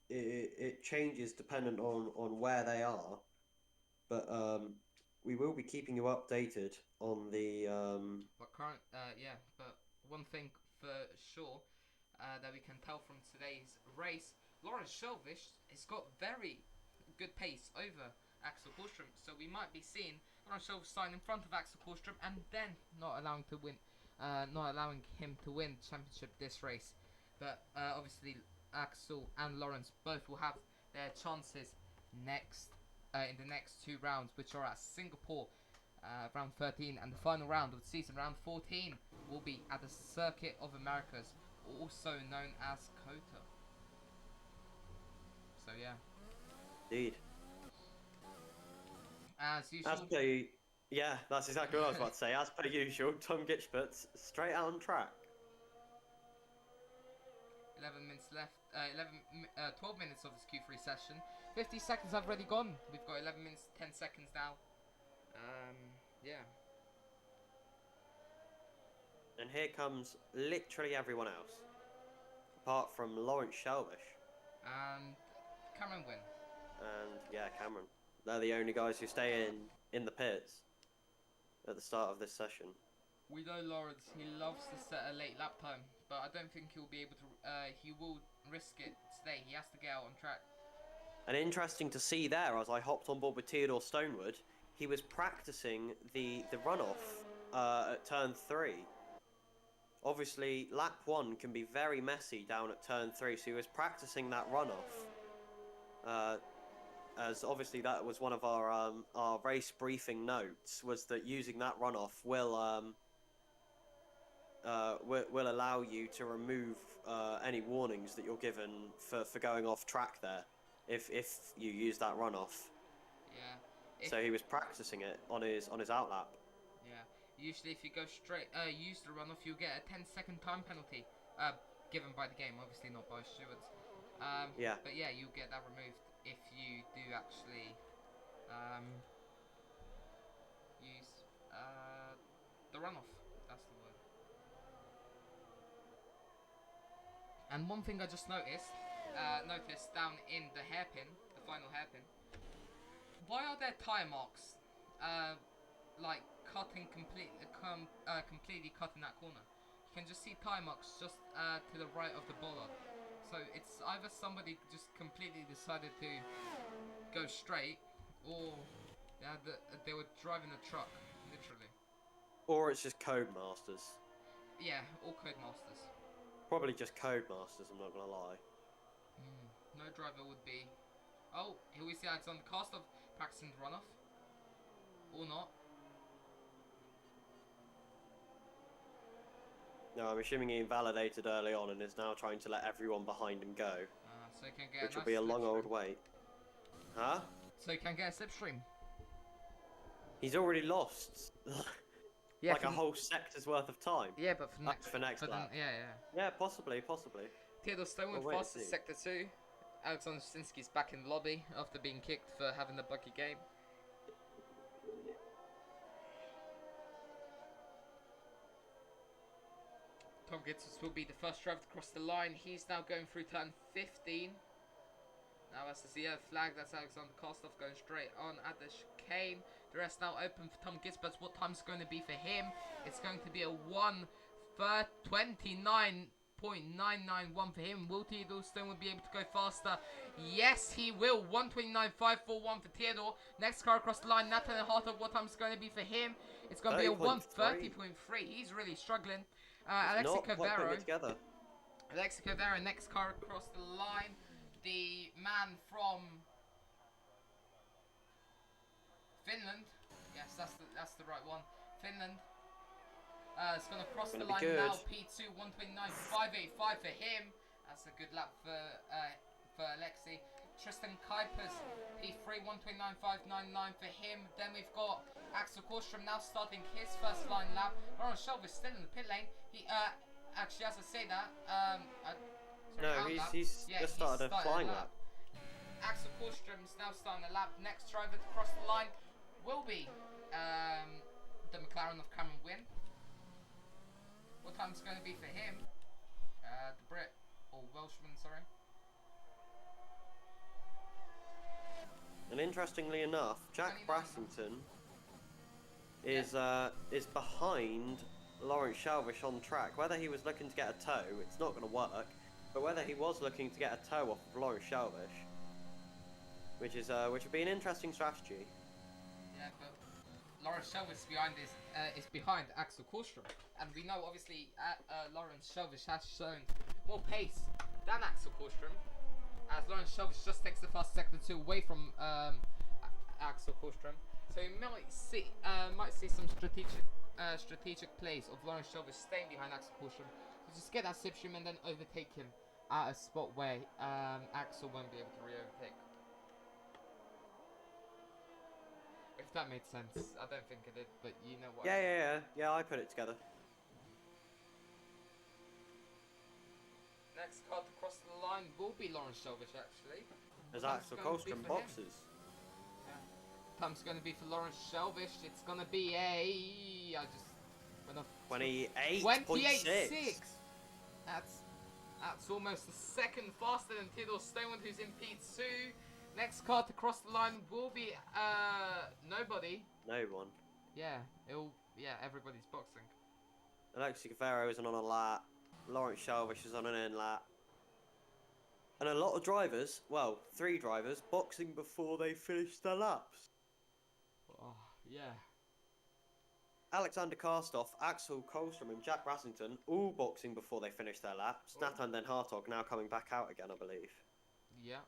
S2: it changes dependent on where they are, but we will be keeping you updated on the.
S1: But one thing for sure that we can tell from today's race, Lawrence Shelvish has got very good pace over Axel Korstrom, so we might be seeing Lawrence Shelvish starting in front of Axel Korstrom and then not allowing him to win the championship this race. But obviously Axel and Lawrence both will have their chances next in the next 2 rounds, which are at Singapore, round 13, and the final round of the season, round 14, will be at the Circuit of Americas, also known as COTA. So yeah.
S2: Indeed.
S1: As usual.
S2: Yeah, that's exactly what I was about to say. As per usual, Tom Gitchbert's straight out on track.
S1: 11 minutes left. 12 minutes of this Q3 session. 50 seconds have already gone. We've got 11 minutes, 10 seconds now. Yeah.
S2: And here comes literally everyone else, apart from Lawrence Shelvish.
S1: And Cameron Wynn.
S2: And yeah, Cameron. They're the only guys who stay in the pits at the start of this session.
S1: We know Lawrence, he loves to set a late lap time, but I don't think he'll be able to, he will risk it today. He has to get out on track.
S2: And interesting to see there, as I hopped on board with Theodore Stonewood, he was practicing the runoff at turn 3. Obviously, lap 1 can be very messy down at turn 3, so he was practicing that runoff. As obviously that was one of our race briefing notes, was that using that runoff will allow you to remove any warnings that you're given for going off track there, if you use that runoff.
S1: Yeah.
S2: So he was practicing it on his outlap.
S1: Yeah. Usually, if you go straight, use the runoff, you'll get a 10-second time penalty, given by the game, obviously not by stewards.
S2: Yeah.
S1: But yeah, you'll get that removed if you do actually use the runoff. That's the word. And one thing I just noticed down in the hairpin, the final hairpin, why are there tire marks, like cutting completely cutting that corner? You can just see tire marks just to the right of the bollard. So it's either somebody just completely decided to go straight, or they were driving a truck, literally.
S2: Or it's just Codemasters.
S1: Yeah, all Codemasters.
S2: Probably just Codemasters, I'm not gonna lie.
S1: No driver would be. Oh, here we see Alexander Kostov practicing the runoff. Or not.
S2: No, I'm assuming he invalidated early on and is now trying to let everyone behind him go.
S1: So he can get
S2: which will be a long old wait. Huh?
S1: So he can get a slipstream.
S2: He's already lost.
S1: Yeah,
S2: like a whole sector's worth of time.
S1: Yeah, but for next
S2: lap.
S1: Yeah.
S2: Yeah, possibly.
S1: Theodore Stonewood
S2: We'll
S1: fastest sector 2. Alexander Szynski's back in the lobby after being kicked for having the buggy game. Tom Gitzels will be the first driver to cross the line. He's now going through turn 15. Now as the yellow flag, that's Alexander Kostov going straight on at the chicane. The rest now open for Tom Gitzels. What time's going to be for him? It's going to be a 1:29.991 for him. Will Theodore Stonewood be able to go faster? Yes, he will. 1:29.541 for Theodore. Next car across the line, Nathan Hartog. What time's going to be for him? It's going to be a 1:30.3. He's really struggling. Alexi Covero. Alexi Covero, next car across the line. The man from Finland. Yes, that's the right one. Finland. It's going to cross the line now. P2 1:29.585 for him. That's a good lap for Alexi. Tristan Kuipers, P3 1:29.599 for him. Then we've got Axel Korstrom now starting his first line lap. Lawrence Shelvish still in the pit lane. He actually, as I say that,
S2: he's just started a flying lap.
S1: Axel Korstrom is now starting a lap. Next driver to cross the line will be the McLaren of Cameron Wynn. What time is going to be for him? The Brit or Welshman, sorry.
S2: And interestingly enough, Jack Brassington is behind Lawrence Shelvish on track. Whether he was looking to get a tow, it's not going to work. But whether he was looking to get a tow off of Lawrence Shelvish, which would be an interesting strategy.
S1: Yeah, but Lawrence Shelvish is behind Axel Korstrom, and we know obviously Lawrence Shelvish has shown more pace than Axel Korstrom, as Lawrence Shelvish just takes the fast sector 2 away from Axel Korstrom. So you might see some strategic plays of Lawrence Shelvish staying behind Axel Korstrom to just get that slipstream and then overtake him at a spot where Axel won't be able to re-overtake. If that made sense. I don't think it did, but you know what.
S2: Yeah, I put it together.
S1: Next car to cross the line will be Lawrence Shelvish, actually.
S2: As
S1: Time's
S2: Axel
S1: going to be
S2: Kohlstrom
S1: for him.
S2: boxes.
S1: Time's going to be for Lawrence Shelvish. It's going to be a... I just went off...
S2: 28.6.
S1: That's almost a second faster than Theodore Stonewood, who's in P2. Next car to cross the line will be nobody.
S2: No one.
S1: Yeah, everybody's boxing.
S2: Alexi Guevara isn't on a lap. Lawrence Shelvish is on an in lap. And a lot of drivers, well, 3 drivers, boxing before they finish their laps.
S1: Oh, yeah.
S2: Alexander Karstoff, Axel Kohlstrom and Jack Brassington all boxing before they finish their laps.
S1: Oh.
S2: Nathan Den Hartog now coming back out again, I believe.
S1: Yeah.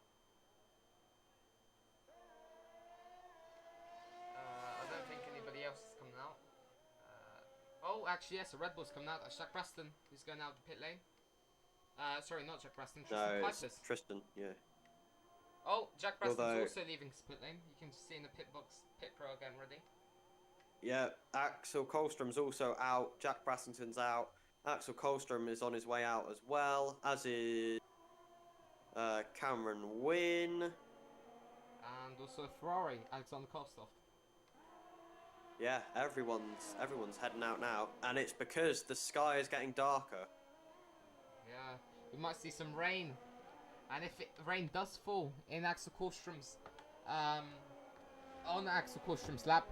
S1: I don't think anybody else is coming out. Oh, actually, yes, a Red Bull's coming out. That's Jack Braston, who's going out of the pit lane. Sorry, not Jack Braston, Tristan Pipers.
S2: Tristan, yeah.
S1: Oh, Jack Braston's also leaving his pit lane. You can see in the pit box, pit pro again, ready.
S2: Yeah, Axel Kohlstrom's also out. Jack Brassington's out. Axel Kohlstrom is on his way out as well, as is Cameron Wynn.
S1: And also Ferrari, Alexander Karstoff.
S2: Yeah, everyone's heading out now, and it's because the sky is getting darker.
S1: Yeah, we might see some rain, and if rain does fall in Axel Kohlstrom's, on Axel Kohlstrom's lap,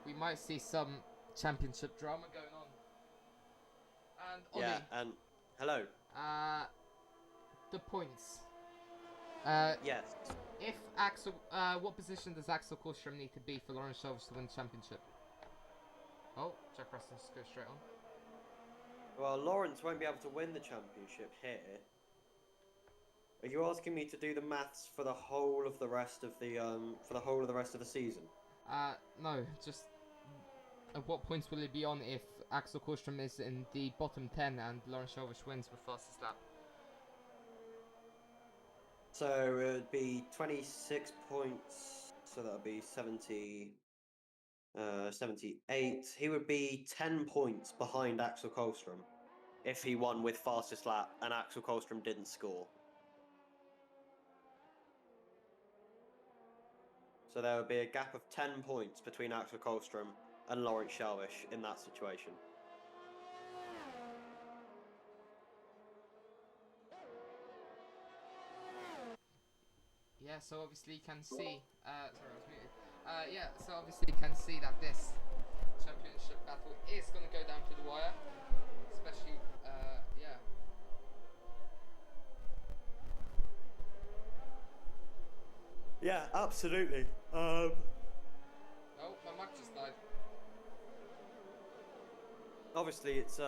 S1: we might see some championship drama going on. And Ollie,
S2: yeah, and hello.
S1: The points.
S2: Yes.
S1: If Axel, what position does Axel Kohlstrom need to be for Lawrence Shelvish to win the championship? Oh, Jack Preston just goes straight on.
S2: Well, Lawrence won't be able to win the championship here. Are you asking me to do the maths for the whole of the rest of the season?
S1: No, just at what points will it be on if Axel Kohlstrom is in the bottom 10 and Lawrence Shelvish wins with fastest lap?
S2: So it would be 26 points, so that would be 78. He would be 10 points behind Axel Kohlstrom if he won with fastest lap and Axel Kohlstrom didn't score. So there would be a gap of 10 points between Axel Kohlstrom and Lawrence Shelvish in that situation.
S1: Yeah, so obviously you can see, sorry, I was muted. Yeah, so obviously you can see that this championship battle is going to go down to the wire, especially, yeah.
S2: Yeah, absolutely.
S1: Oh, my mic just died.
S2: Obviously, it's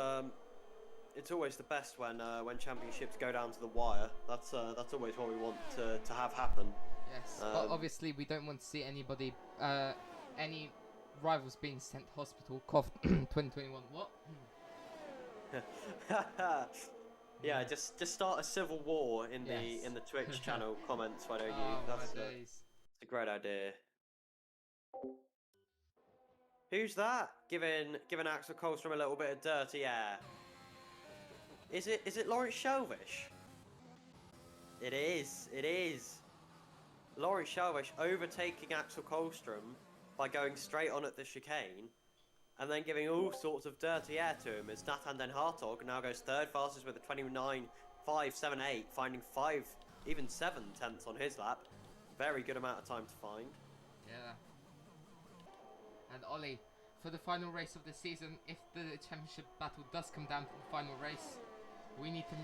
S2: always the best when championships go down to the wire. That's always what we want to have happen.
S1: Yes, but obviously we don't want to see anybody, any rivals being sent to hospital. Cough 2021. What?
S2: Yeah, just start a civil war in the Twitch channel comments. Why don't you? That's a great idea. Who's that? Giving Axel Kohlstrom a little bit of dirty air. Is it Lawrence Shelvish? It is. Lawrence Shelvish overtaking Axel Kohlstrom by going straight on at the chicane, and then giving all sorts of dirty air to him as Nathan Den Hartog now goes third fastest with a 29.578, finding 5, even 7 tenths on his lap. Very good amount of time to find.
S1: Yeah. And Ollie, for the final race of the season, if the championship battle does come down to the final race, we need to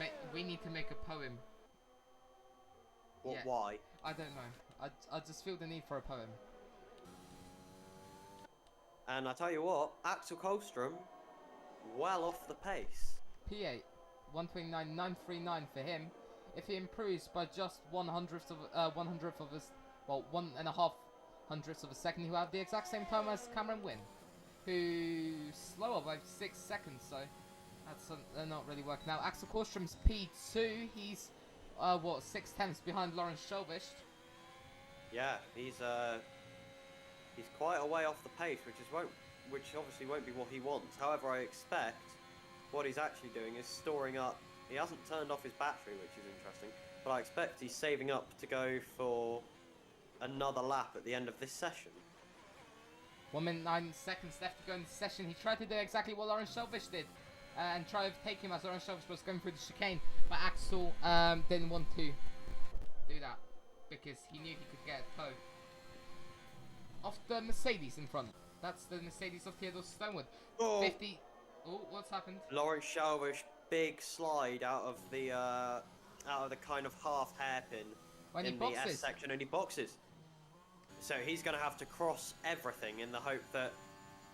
S1: make a poem.
S2: What?
S1: Yeah.
S2: Why?
S1: I don't know. I just feel the need for a poem.
S2: And I tell you what, Axel Kohlstrom, well off the pace.
S1: P8, 129.939 for him. If he improves by just 1/100th of a 1.5 hundredths of a second, he'll have the exact same time as Cameron Wynn, who's slower by 6 seconds. So that's not really working out. Axel Kohlstrom's P2. He's 6 tenths behind Lawrence Shelvish.
S2: Yeah, he's quite a way off the pace, which obviously won't be what he wants. However, I expect what he's actually doing is storing up He hasn't turned off his battery, which is interesting. But I expect he's saving up to go for another lap at the end of this session.
S1: 1 minute 9 seconds left to go in the session. He tried to do exactly what Lawrence Shelvish did. And try to take him as Lawrence Shelvish was going through the chicane. But Axel didn't want to do that. Because he knew he could get a tow. Off the Mercedes in front. That's the Mercedes of Theodore Stonewood.
S2: Oh.
S1: 50... Oh, what's happened?
S2: Lawrence Shelvish, big slide out of the kind of half hairpin in the S section, and he boxes. So he's going to have to cross everything in the hope that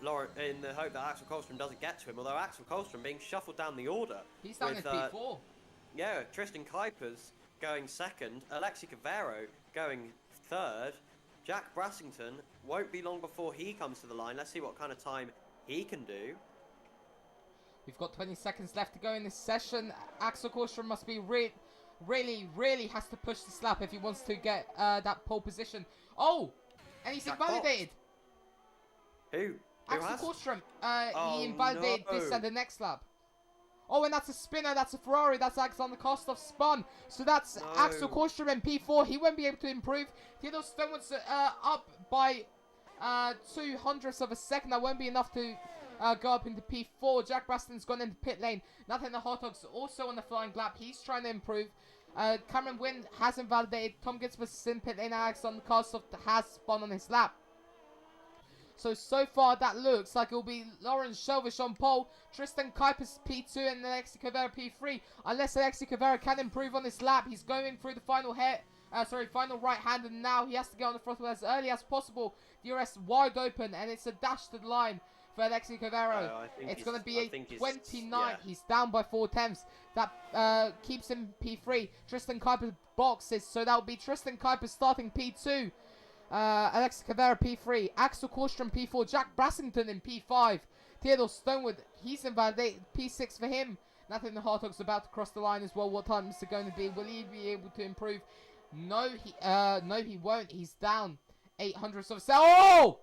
S2: Axel Kolstrom doesn't get to him. Although Axel Kolstrom being shuffled down the order.
S1: He's down in P4.
S2: Yeah, Tristan Kuipers going second, Alexi Cavero going third. Jack Brassington won't be long before he comes to the line. Let's see what kind of time he can do.
S1: We've got 20 seconds left to go in this session. Axel Kolstrom must be really has to push this lap if he wants to get that pole position. Oh! And he's invalidated.
S2: Who?
S1: Axel Kolstrom. He invalidated this at the next lap. Oh, and that's a spinner. That's a Ferrari. That's Alexander Kostov spun. So that's Axel Kolstrom in P4. He won't be able to improve. Theodore Stonewood's up by 0.02 of a second. That won't be enough to go up into P4. Jack Braston's gone into pit lane. Nathan the Hot Dogs also on the flying lap. He's trying to improve. Cameron Wynn has invalidated. Tom Gitzbus in pit lane. Alexander Kostov has spun on his lap. So far, that looks like it will be Lawrence Shelvish on pole, Tristan Kuipers P2, and Alexi Cavero P3. Unless Alexi Cavero can improve on this lap, he's going through the final final right hand, and now he has to get on the throttle as early as possible. DRS wide open, and it's a dash to the line for Alexi Cavero. It's going to be a 29. Yeah. He's down by 4/10. That keeps him P3. Tristan Kuipers boxes, so that will be Tristan Kuipers starting P2. Alexi Cavero P3, Axel Kolstrom P4, Jack Brassington in P5, Theodore Stonewood, he's invalidated, P6 for him. Nathan the Hot Dog's about to cross the line as well. What time is it going to be? Will he be able to improve? No, he won't. He's down 800 of a second. Oh!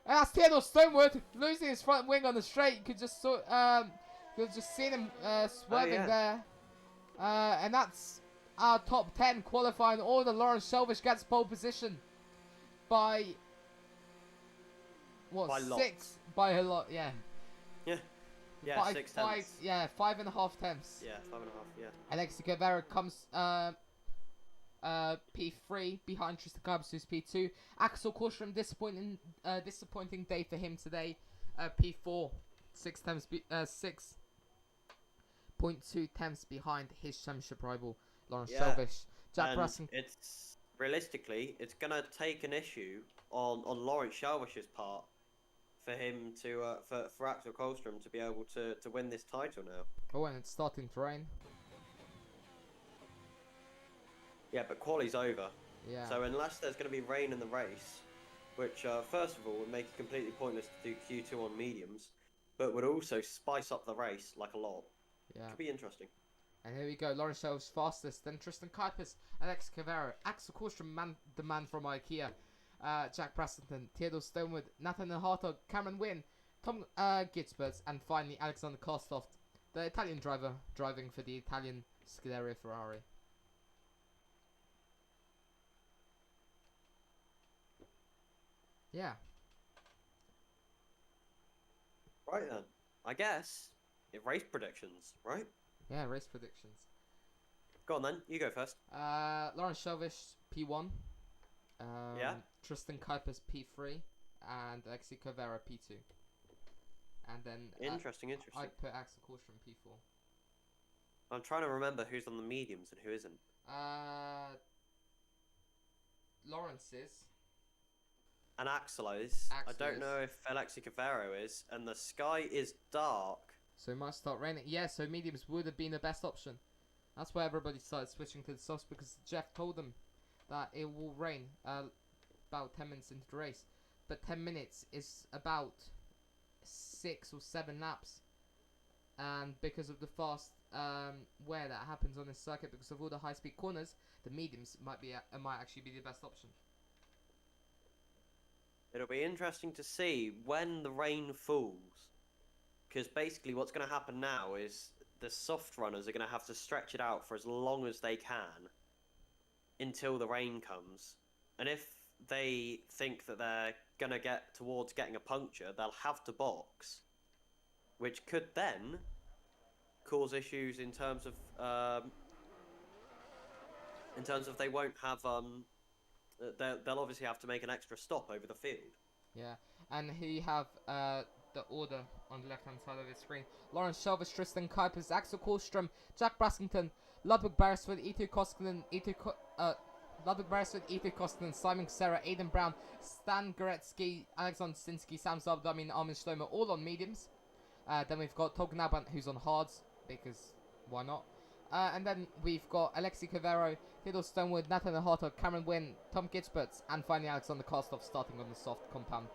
S1: And that's Theodore Stonewood losing his front wing on the straight. You could just see him swerving there. And that's our top 10 qualifying order. Lawrence Shelvish gets pole position. By what?
S2: By
S1: 6
S2: lots.
S1: By a lot, yeah.
S2: Yeah. Yeah,
S1: by
S2: 6
S1: 5,
S2: tenths.
S1: yeah, 5.5 tenths.
S2: Yeah, 5.5. Yeah.
S1: Alexi Cavero comes P3 behind Tristan Kuipers, who's P2. Axel Kolstrom, disappointing day for him today. P4, 6.2 tenths behind his championship rival Lawrence Shelvish. Jack Brassington.
S2: It's realistically, it's gonna take an issue on Lawrence Shelvish's part for him to for Axel Kolstrom to be able to win this title now.
S1: Oh, and it's starting to rain.
S2: Yeah, but quali's over.
S1: Yeah.
S2: So unless there's going to be rain in the race, which first of all would make it completely pointless to do Q2 on mediums, but would also spice up the race like a lot.
S1: Yeah.
S2: Could be interesting.
S1: And here we go, Lawrence Shelvish fastest, then Tristan Kuipers, Alex Cavero, Axel Kolstrom, the man from IKEA, Jack Brassington, Theodore Stonewood, Nathan Hartog, Cameron Wynn, Tom Gitzbert, and finally Alexander Kostov, the Italian driver driving for the Italian Scuderia Ferrari. Yeah.
S2: Right then. I guess race predictions, right?
S1: Yeah, race predictions.
S2: Go on then, you go first.
S1: Lawrence Shelvish P1.
S2: Yeah.
S1: Tristan Kuipers P3 and Alexi Cavero P2. And then
S2: interesting.
S1: I'd put Axel Kolstrom P4.
S2: I'm trying to remember who's on the mediums and who isn't.
S1: Lawrence is.
S2: And Axel is. I don't
S1: is.
S2: know if Alexi Cavero is. And the sky is dark.
S1: So it might start raining. Yeah, so mediums would have been the best option. That's why everybody started switching to the softs, because Jeff told them that it will rain about 10 minutes into the race. But 10 minutes is about 6 or 7 laps. And because of the fast wear that happens on this circuit, because of all the high-speed corners, the mediums might actually be the best option.
S2: It'll be interesting to see when the rain falls. Because basically what's going to happen now is the soft runners are going to have to stretch it out for as long as they can until the rain comes. And if they think that they're going to get towards getting a puncture, they'll have to box, which could then cause issues in terms of they won't have they'll obviously have to make an extra stop over the field.
S1: Yeah, and here you have the order on the left-hand side of the screen. Lawrence Shelvis, Tristan Kuipers, Axel Kallstrom, Jack Brassington, Ludwig Beresford, Ludwig Beresford, Ethan Koskinen, Simon Serra, Aidan Brown, Stan Goretzky, Alexander Sinsky, Sam Zabdamin, Armin Schlomer, all on mediums. Then we've got Tolga Nalbant, who's on hards, because why not? And then we've got Alexi Cavero, Theodore Stonewood, Nathaniel Hartog, Cameron Wynn, Tom Gitsberts, and finally Alexander Karstov starting on the soft compound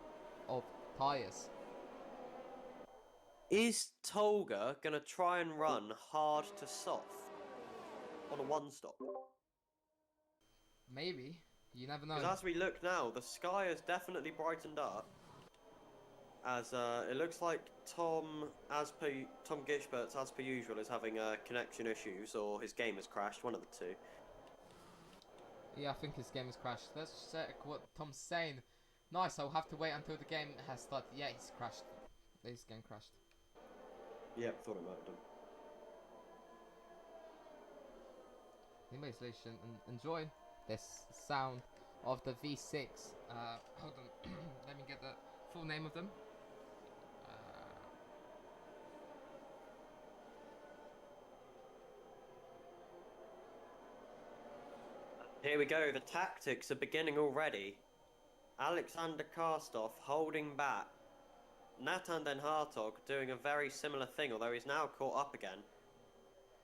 S1: of tyres.
S2: Is Tolga going to try and run hard to soft on a one-stop?
S1: Maybe. You never know.
S2: Because as we look now, the sky has definitely brightened up. As it looks like Tom Gitchberts, as per usual, is having connection issues, or his game has crashed, one of the two.
S1: Yeah, I think his game has crashed. Let's check what Tom's saying. Nice, I'll have to wait until the game has started. Yeah, he's crashed. His game crashed.
S2: Yep, thought it might have done.
S1: Anyways, ladies and enjoy this sound of the V6. Hold on, let me get the full name of them.
S2: Here we go, the tactics are beginning already. Alexander Karstov holding back. Nathan Den Hartog doing a very similar thing, although he's now caught up again.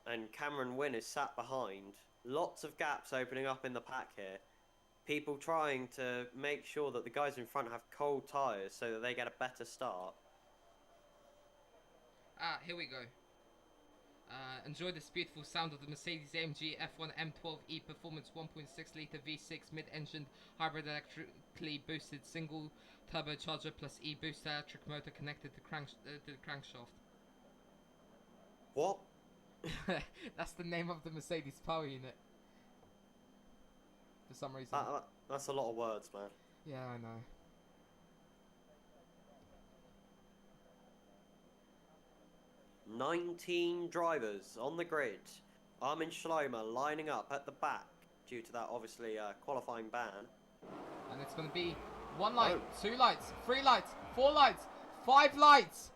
S2: And Cameron Wynn is sat behind. Lots of gaps opening up in the pack here. People trying to make sure that the guys in front have cold tyres so that they get a better start.
S1: Here we go. Enjoy this beautiful sound of the Mercedes-AMG F1 M12E Performance 1.6 litre V6 mid-engined hybrid electrically boosted single turbocharger plus e-boost electric motor connected to the crankshaft.
S2: What?
S1: That's the name of the Mercedes power unit. For some reason.
S2: That's a lot of words, man.
S1: Yeah, I know.
S2: "19 drivers on the grid. Armin Schleimer lining up at the back due to that, obviously, qualifying ban.
S1: And it's going to be 1 light, 2 lights, 3 lights, 4 lights, 5 lights.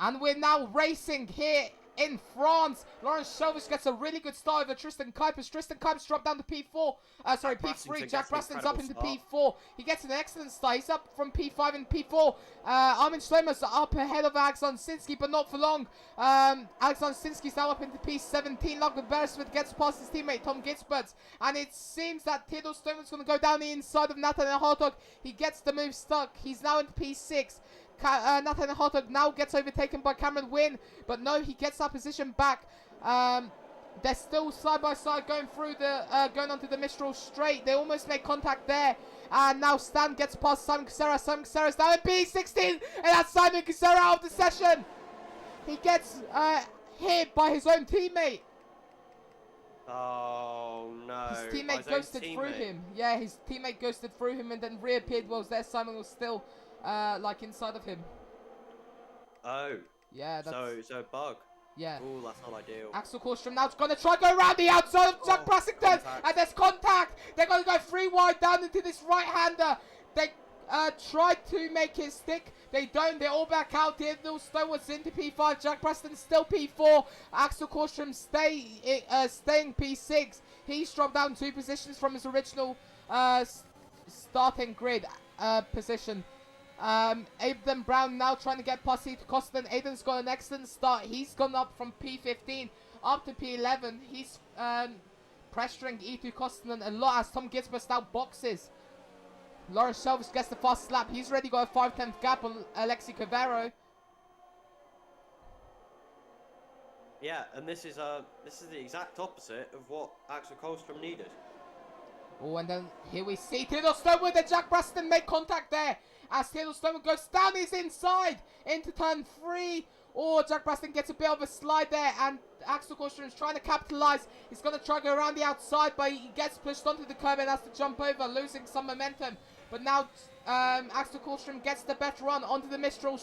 S1: And we're now racing here in France. Lawrence Shelvis gets a really good start over Tristan Kuipers. Tristan Kuipers dropped down to P4. Sorry, P3. Jack Braston's up into P4. He gets an excellent start. He's up from P5 and P4. Armin Schleimer's up ahead of Alexander Sinsky, but not for long. Alexander Sinsky's now up into P17. Ludwig Beresford gets past his teammate Tom Gitsberts. And it seems that Theodore Stoneman's going to go down the inside of Nathaniel Hartog. He gets the move stuck. He's now into P6. Nathaniel Hartog now gets overtaken by Cameron Wynn, but no, he gets that position back. They're still side by side going through the going onto the Mistral straight. They almost make contact there, and now Stan gets past Simon Casera. Simon Casera's now in P16, and that's Simon Casera out of the session. He gets hit by his own teammate.
S2: Oh no!
S1: His teammate ghosted through him. Yeah, his teammate ghosted through him and then reappeared whilst there Simon was still like inside of him.
S2: Oh.
S1: Yeah, that's...
S2: So bug.
S1: Yeah.
S2: Ooh, that's not ideal.
S1: Axel Kallstrom now going to try go around the outside of Jack Brassington. And there's contact. They're going to go 3 wide down into this right-hander. They try to make it stick. They don't. They're all back out here. Little Stonewood's into P5. Jack Brassington still P4. Axel Kallstrom staying P6. He's dropped down 2 positions from his original starting grid position. Aidan Brown now trying to get past Ethan Koskinen. Aidan's got an excellent start. He's gone up from P15 up to P11. He's pressuring Ethan Koskinen a lot as Tom Gitsberts now boxes. Lawrence Shelvis gets the fast lap. He's already got a 5/10 gap on Alexi Cavero.
S2: Yeah, and this is the exact opposite of what Axel Kallstrom needed.
S1: Oh, and then here we see Theodore Stonewood and Jack Braston make contact there. As Theodore Stonewood goes down his inside into turn 3. Oh, Jack Braston gets a bit of a slide there, and Axel Kohlström is trying to capitalize. He's going to try to go around the outside, but he gets pushed onto the curb and has to jump over, losing some momentum. But now Axel Kohlström gets the better run onto the Mistral,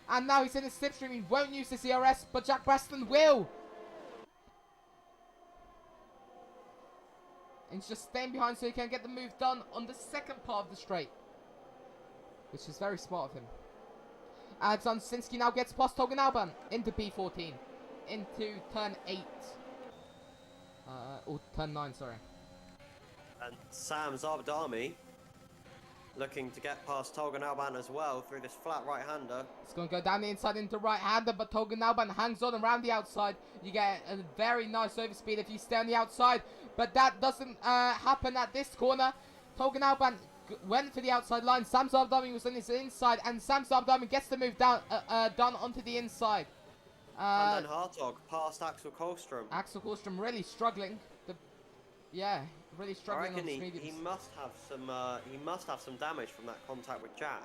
S1: and now he's in the slipstream. He won't use his ERS, but Jack Braston will. And he's just staying behind so he can get the move done on the second part of the straight, which is very smart of him. Alexander Sinski now gets past Togan Alban into B14, into turn 8. Or turn 9, sorry.
S2: And Sam Zabadami looking to get past Togan Alban as well through this flat right-hander.
S1: It's going to go down the inside into right-hander, but Togan Alban hangs on around the outside. You get a very nice overspeed if you stay on the outside, but that doesn't happen at this corner. Togan Alban went for the outside line. Sam Zabadami was on his inside, and Sam Zabadami gets the move down done onto the inside.
S2: And then Hartog past Axel Kohlström.
S1: Axel Kohlström really struggling. Really struggling.
S2: I reckon he must have some damage from that contact with Jack.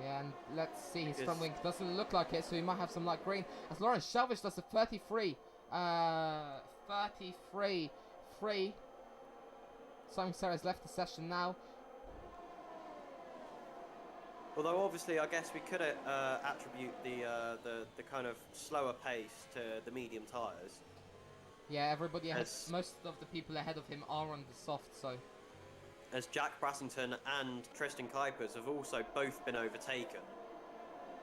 S1: Yeah, and let's see, his front wing doesn't look like it, so he might have some light green. As Lawrence Shelvish does a 33 free. Simon Serra's left the session now.
S2: Although obviously, I guess we could attribute the kind of slower pace to the medium tyres.
S1: Yeah, everybody has, most of the people ahead of him are on the soft, so.
S2: As Jack Brassington and Tristan Kuipers have also both been overtaken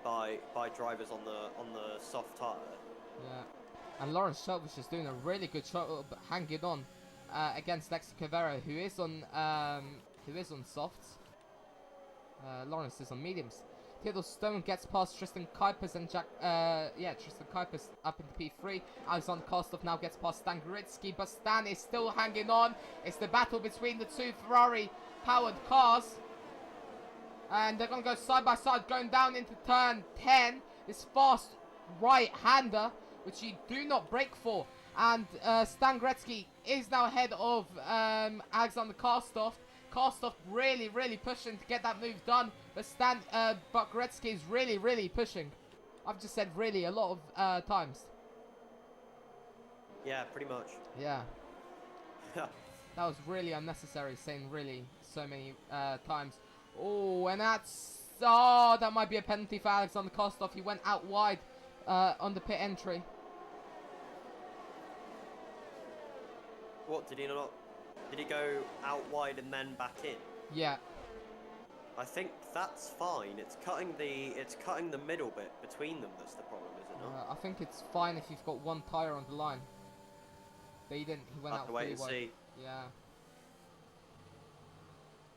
S2: by drivers on the soft tyre.
S1: Yeah, and Lawrence Shelvish is doing a really good job hanging on against Lexi Cavero, who is on softs. Lawrence is on mediums. Theodore Stone gets past Tristan Kuipers and Tristan Kuipers up into P3. Alexander Karstoff now gets past Stan Gritsky, but Stan is still hanging on. It's the battle between the two Ferrari-powered cars. And they're going to go side by side, going down into turn 10. This fast right-hander, which you do not brake for. And Stan Gretzky is now ahead of Alexander Karstoff. Karstoff really pushing to get that move done, but Gretzky is really pushing. I've just said really a lot of times.
S2: Yeah, pretty much.
S1: Yeah. That was really unnecessary, saying really so many times. Oh, and that might be a penalty for Alexander Karstoff. He went out wide on the pit entry.
S2: What, did he not? Did he go out wide and then back in?
S1: Yeah.
S2: I think that's fine. It's cutting the middle bit between them that's the problem, is it not?
S1: I think it's fine if you've got one tyre on the line. But he didn't. He went out
S2: wait and
S1: wide.
S2: see.
S1: Yeah.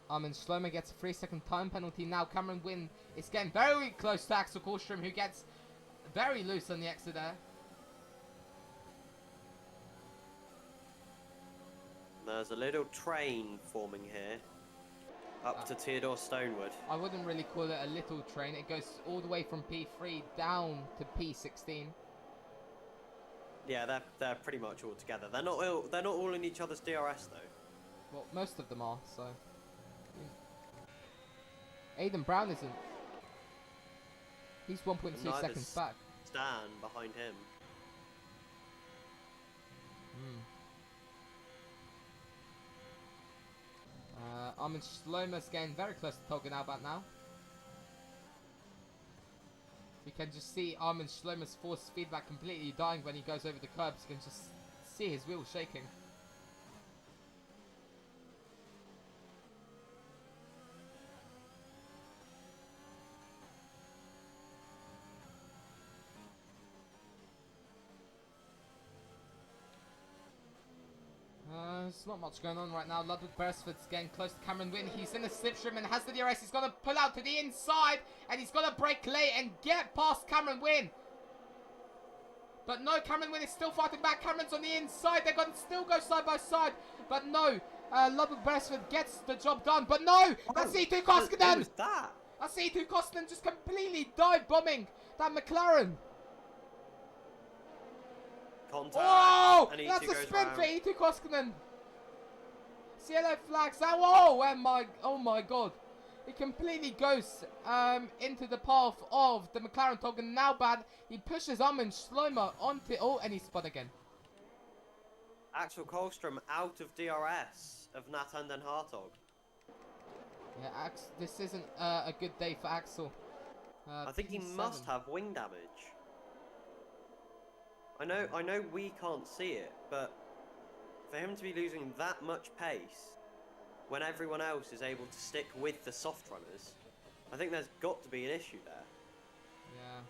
S1: Armin Schlomer gets a 3-second time penalty. Now Cameron Wynn is getting very close to Axel Kohlström, who gets very loose on the exit there.
S2: There's a little train forming here, up to Theodore Stonewood.
S1: I wouldn't really call it a little train. It goes all the way from P3 down to P16.
S2: Yeah, they're pretty much all together. They're not all in each other's DRS though.
S1: Well, most of them are. So, Aidan Brown isn't. He's 1.2 seconds back.
S2: Stan behind him.
S1: Armin Schlomer's getting very close to Togan Alban now. You can just see Armin Schlomer's force feedback completely dying when he goes over the curbs. You can just see his wheels shaking. There's not much going on right now. Ludwig Beresford's getting close to Cameron Wynn. He's in the slipstream and has the DRS. He's going to pull out to the inside, and he's going to brake late and get past Cameron Wynn. But no, Cameron Wynn is still fighting back. Cameron's on the inside. They're going to still go side by side. But no, Ludwig Beresford gets the job done. But no, that's E2 Koskinen.
S2: What was that?
S1: That's E2 Koskinen just completely dive bombing that McLaren.
S2: Contact.
S1: Oh,
S2: and
S1: that's a spin
S2: round.
S1: for E2 Koskinen. Yellow flags. Oh my god. He completely goes into the path of the McLaren Togan. Now bad. He pushes Armin Schleimer onto... Oh, and he's spun again.
S2: Axel Kolstrom out of DRS of Nathan Den Hartog.
S1: Yeah, this isn't a good day for Axel.
S2: I think he
S1: P7.
S2: must have wing damage. I know we can't see it, but for him to be losing that much pace when everyone else is able to stick with the soft runners, I think there's got to be an issue there.
S1: Yeah.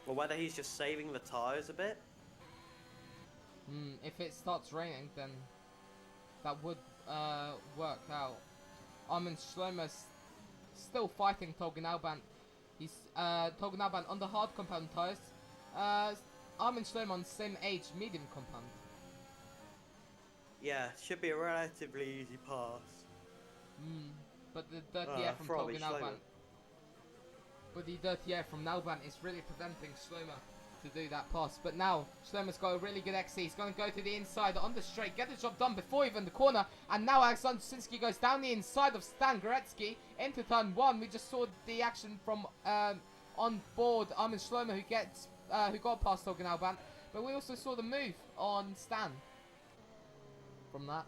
S2: Or whether he's just saving the tyres a bit.
S1: If it starts raining, then that would work out. Armin Schleimer's still fighting Togan Alban. He's Togan Alban on the hard compound tyres. Armin Schleimer on the same age, medium compound.
S2: Yeah, should be a relatively easy pass.
S1: But the dirty air from Togan Alban. But the dirty air from Alban is really preventing Schleimer to do that pass. But now Schleimer's got a really good XC. He's going to go to the inside on the straight, get the job done before even the corner. And now Alexander Sinski goes down the inside of Stan Goretzky into turn 1. We just saw the action from on board Armin Schleimer who got past Togan Alban. But we also saw the move on Stan from that.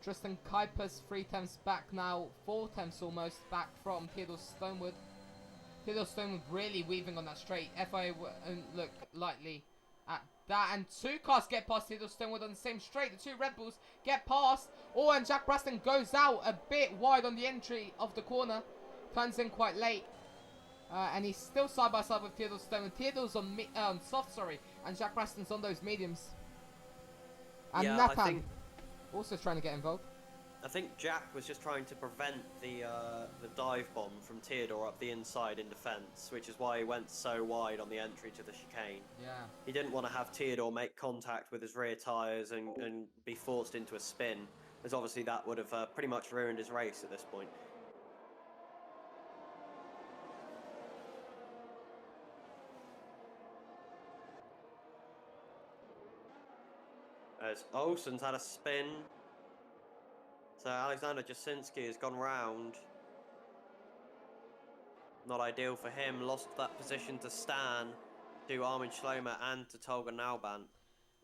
S1: Tristan Kuipers 3 attempts back now, 4 attempts almost back from Theodore Stonewood. Theodore Stonewood really weaving on that straight. FIA won't look lightly at that. And 2 cars get past Theodore Stonewood on the same straight. The 2 Red Bulls get past. Oh, and Jack Braston goes out a bit wide on the entry of the corner. Turns in quite late. And he's still side by side with Theodore Stonewood. Theodore's on soft, and Jack Braston's on those mediums. And
S2: yeah,
S1: Nathan also trying to get involved.
S2: I think Jack was just trying to prevent the dive bomb from Theodore up the inside in defence, which is why he went so wide on the entry to the chicane.
S1: Yeah.
S2: He didn't want to have Theodore make contact with his rear tyres and be forced into a spin, as obviously that would have pretty much ruined his race at this point. As Olsen's had a spin. So Alexander Jasinski has gone round. Not ideal for him. Lost that position to Stan, to Armin Schleimer and to Togan Alban.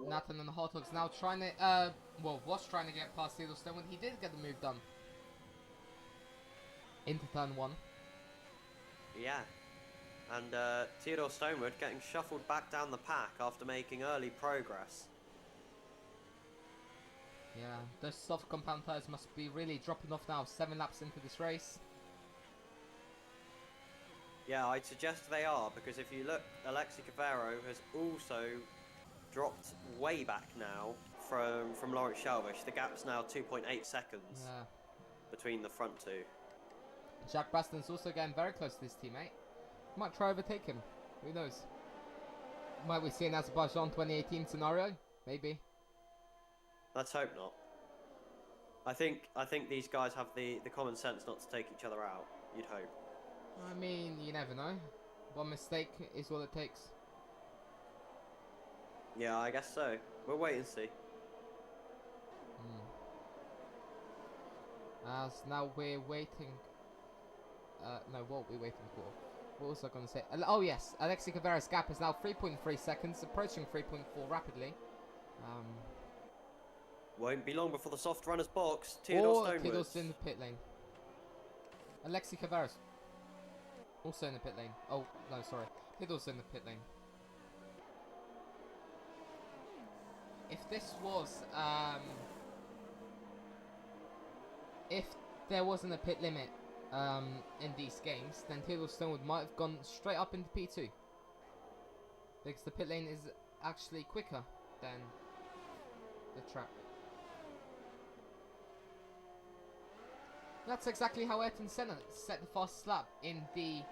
S1: Nathan and the Hot Dogs now trying to, was trying to get past Theodore Stonewood. He did get the move done. Into turn 1.
S2: Yeah. And Theodore Stonewood getting shuffled back down the pack after making early progress.
S1: Yeah, those soft compound tyres must be really dropping off now. 7 laps into this race.
S2: Yeah, I'd suggest they are, because if you look, Alexi Cavero has also dropped way back now from Lawrence Shalvish. The gap's now 2.8 seconds between the front two.
S1: Jack Braston's also getting very close to his teammate. Might try overtake him. Who knows? Might we see an Azerbaijan 2018 scenario? Maybe.
S2: Let's hope not. I think these guys have the common sense not to take each other out. You'd hope.
S1: I mean, you never know. One mistake is all it takes.
S2: Yeah, I guess so. We'll wait and see.
S1: As now we're waiting. No, what are we waiting for? What was I going to say? Oh yes, Alexi Cavero's gap is now 3.3 seconds, approaching 3.4 rapidly.
S2: Won't be long before the soft runners box. Theodore Stonewood.
S1: Theodore's in the pit lane. Alexi Cavero's also in the pit lane. Oh, no, sorry. Theodore's in the pit lane. If this was, if there wasn't a pit limit, in these games, then Theodore Stonewood might have gone straight up into P2. Because the pit lane is actually quicker than the track. That's exactly how Ayrton Senna set the fastest lap in the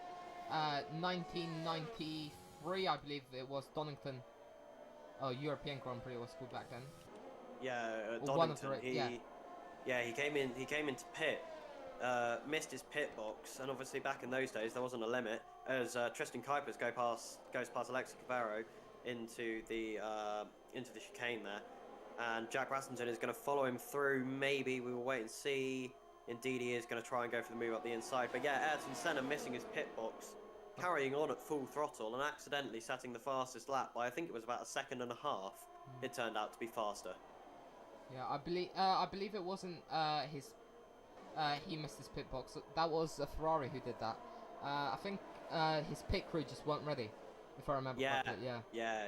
S1: 1993, I believe it was, Donington. Oh, European Grand Prix was called back then.
S2: Yeah,
S1: Donington.
S2: He came into pit, missed his pit box, and obviously back in those days there wasn't a limit. As Tristan Kuipers goes past Alexi Cavero into the chicane there, and Jack Rasmussen is going to follow him through. Maybe we will wait and see. Indeed, he is going to try and go for the move up the inside. But yeah, Ayrton Senna missing his pit box, carrying on at full throttle and accidentally setting the fastest lap by I think it was about 1.5 seconds. It turned out to be faster.
S1: Yeah, I believe it wasn't his. He missed his pit box. That was a Ferrari who did that. I think his pit crew just weren't ready, if I remember correctly. Yeah.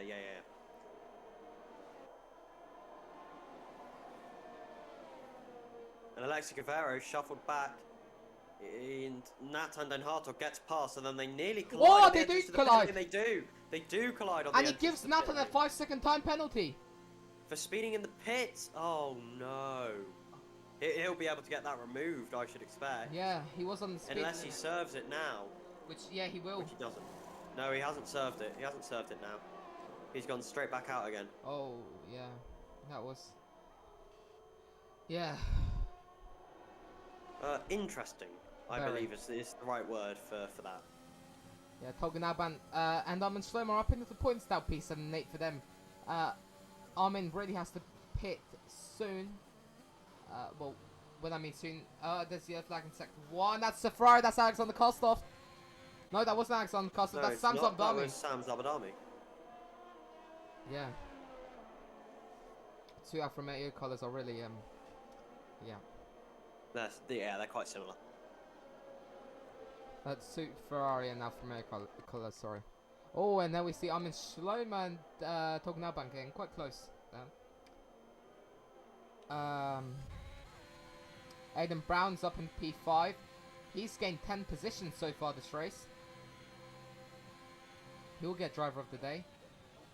S2: And Alexi Guevara shuffled back, and Nathan Den Hartog gets past, and then they nearly collide.
S1: Oh,
S2: on the
S1: they do
S2: edges of the
S1: collide!
S2: penalty. They do collide on the
S1: And he
S2: edges
S1: gives
S2: of the
S1: Nathan a
S2: penalty.
S1: 5-second time penalty.
S2: For speeding in the pits. Oh no. He'll be able to get that removed, I should expect.
S1: Yeah, he was on the speed
S2: Unless he
S1: limit.
S2: serves it now.
S1: Which, yeah, he will.
S2: Which he doesn't. No, he hasn't served it. He hasn't served it now. He's gone straight back out again.
S1: Oh, yeah. That was... Yeah.
S2: Interesting, I
S1: Very.
S2: believe is the right word for that.
S1: Yeah, Tolga Alban and Armin Schlomo are up into the points now, P7 and 8 for them. Armin really has to pit soon. Well, when I mean soon, there's the yellow flag in sector 1. That's the Ferrari, that's Alexander Kostov. No, that wasn't Alexander Kostov,
S2: No,
S1: that's
S2: it's
S1: Sam
S2: not. That
S1: Zabdami.
S2: was Sam Zabadami.
S1: Yeah. Two Alfa Romeo colours are really, yeah.
S2: They're quite similar.
S1: Suit Ferrari and Alfa Romeo colours, sorry. Oh, and then we see Armin Schlomo and Tolga Alban getting quite close. Aidan Brown's up in P5. He's gained 10 positions so far this race. He'll get driver of the day.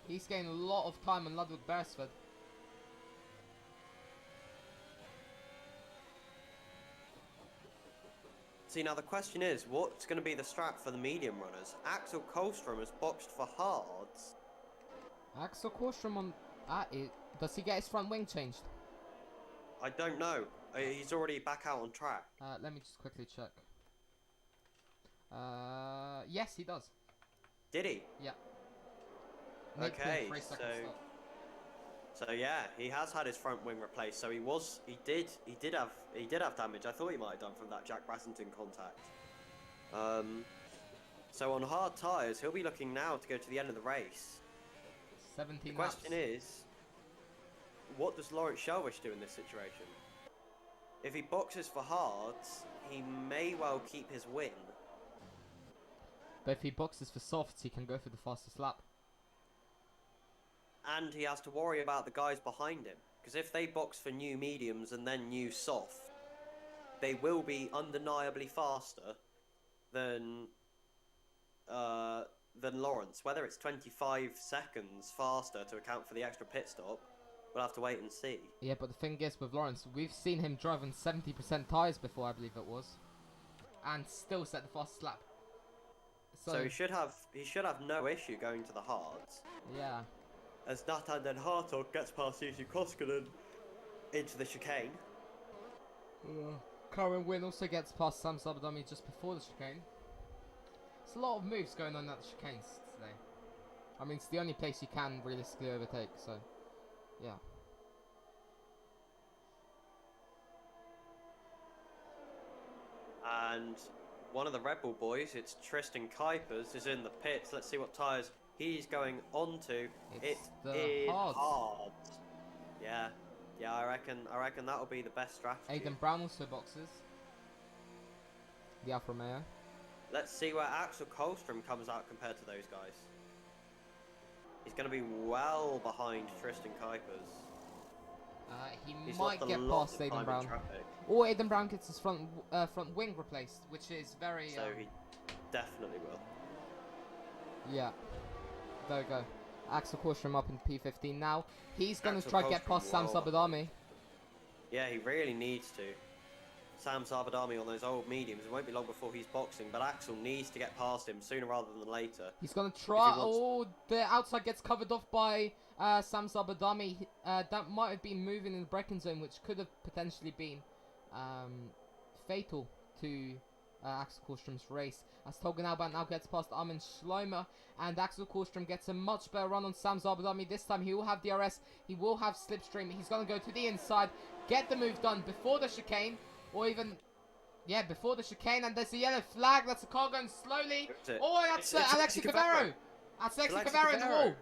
S1: He's gained a lot of time on Ludwig Beresford.
S2: See, now the question is, what's going to be the strat for the medium runners? Axel Kolstrom has boxed for hards.
S1: Axel Korstrom on... does he get his front wing changed?
S2: I don't know. He's already back out on track.
S1: Let me just quickly check. Yes, he does.
S2: Did he?
S1: Yeah.
S2: Okay, so yeah, he has had his front wing replaced. So he did have damage. I thought he might have done from that Jack Brassington contact. So on hard tyres, he'll be looking now to go to the end of the race.
S1: 17
S2: The question is, what does Lawrence Shelwish do in this situation? If he boxes for hards, he may well keep his win.
S1: But if he boxes for softs, he can go for the fastest lap.
S2: And he has to worry about the guys behind him. Because if they box for new mediums and then new soft, they will be undeniably faster than Lawrence. Whether it's 25 seconds faster to account for the extra pit stop, we'll have to wait and see.
S1: Yeah, but the thing is with Lawrence, we've seen him drive on 70% tyres before, I believe it was. And still set the fastest lap.
S2: So he should have no issue going to the hards.
S1: Yeah.
S2: As Nathan Den Hartog gets past Yusu Koskinen into the chicane.
S1: Karen Wynn also gets past Sam Zabadami just before the chicane. There's a lot of moves going on at the chicanes today. I mean, it's the only place you can realistically overtake, so yeah.
S2: And one of the Red Bull boys, it's Tristan Kuipers, is in the pits. Let's see what tyres he's going on to.
S1: It's the
S2: is
S1: hards.
S2: hards. Yeah, I reckon that'll be the best strategy.
S1: Aidan Brown also boxes. The Alfa Romeo.
S2: Let's see where Axel Kolstrom comes out compared to those guys. He's going to be well behind Tristan Kuipers.
S1: He might get past Aidan Brown. Or Aidan Brown gets his front wing replaced, which is very...
S2: So he definitely will.
S1: Yeah. There we go. Axel Korstrom up in P15 now. He's going to try to get past Sam Zabadami.
S2: Yeah, he really needs to. Sam Zabadami on those old mediums. It won't be long before he's boxing, but Axel needs to get past him sooner rather than later.
S1: He's going to try... Oh, the outside gets covered off by Sam Zabadami. That might have been moving in the braking zone, which could have potentially been fatal to Axel Korstrom's race. As Tolga Alban now gets past Armin Schlomo, and Axel Korstrom gets a much better run on Sam Zabadami. This time he will have DRS, he will have slipstream. He's going to go to the inside, get the move done before the chicane, or even Yeah, before the chicane, and there's a yellow flag. That's a car going slowly. Oh, that's
S2: It's
S1: Alexi Cavero. That's Alexi Cavero in the wall.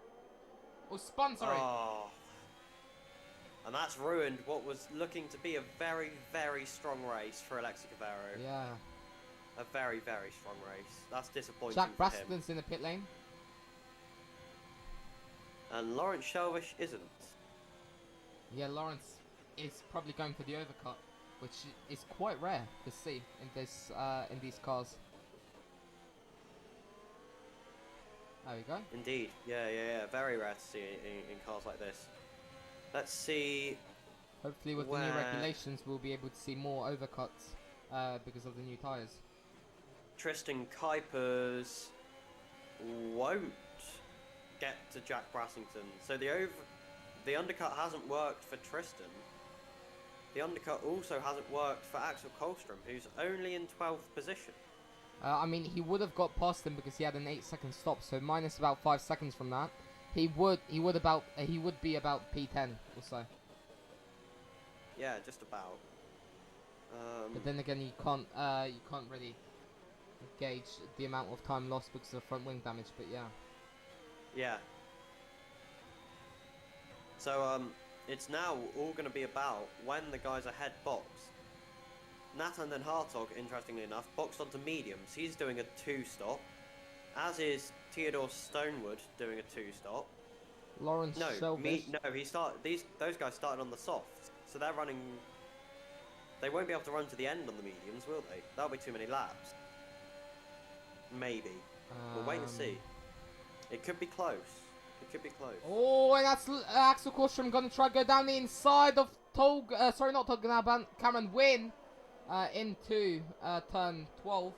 S1: Or spun, sorry.
S2: Oh. And that's ruined what was looking to be a very, very strong race for Alexi Cavero.
S1: Yeah.
S2: A very, very strong race. That's disappointing
S1: Jack
S2: for him.
S1: Braston's in the pit lane.
S2: And Lawrence Shelvish isn't.
S1: Yeah, Lawrence is probably going for the overcut, which is quite rare to see in these cars. There we go.
S2: Indeed. Yeah. Very rare to see in cars like this. Let's see.
S1: Hopefully with the new regulations we'll be able to see more overcuts because of the new tyres.
S2: Tristan Kuipers won't get to Jack Brassington. So the undercut hasn't worked for Tristan. The undercut also hasn't worked for Axel Kohlstrom, who's only in 12th position.
S1: I mean, he would have got past him because he had an 8-second stop, so minus about 5 seconds from that, he would be about P10 or so.
S2: Yeah, just about.
S1: But then again, you can't really gauge the amount of time lost because of front wing damage. But yeah.
S2: Yeah. So it's now all going to be about when the guys ahead box. Nathan Den Hartog, interestingly enough, boxed onto mediums. He's doing a 2-stop, as is Theodore Stonewood doing a 2-stop.
S1: Lawrence Shelvish.
S2: Those guys started on the softs, so they're running. They won't be able to run to the end on the mediums, will they? That'll be too many laps. Maybe. We'll wait and see. It could be close. It could be close.
S1: Oh, and that's Axel Kohlstrom going to try to go down the inside of Cameron Wynn into turn 12.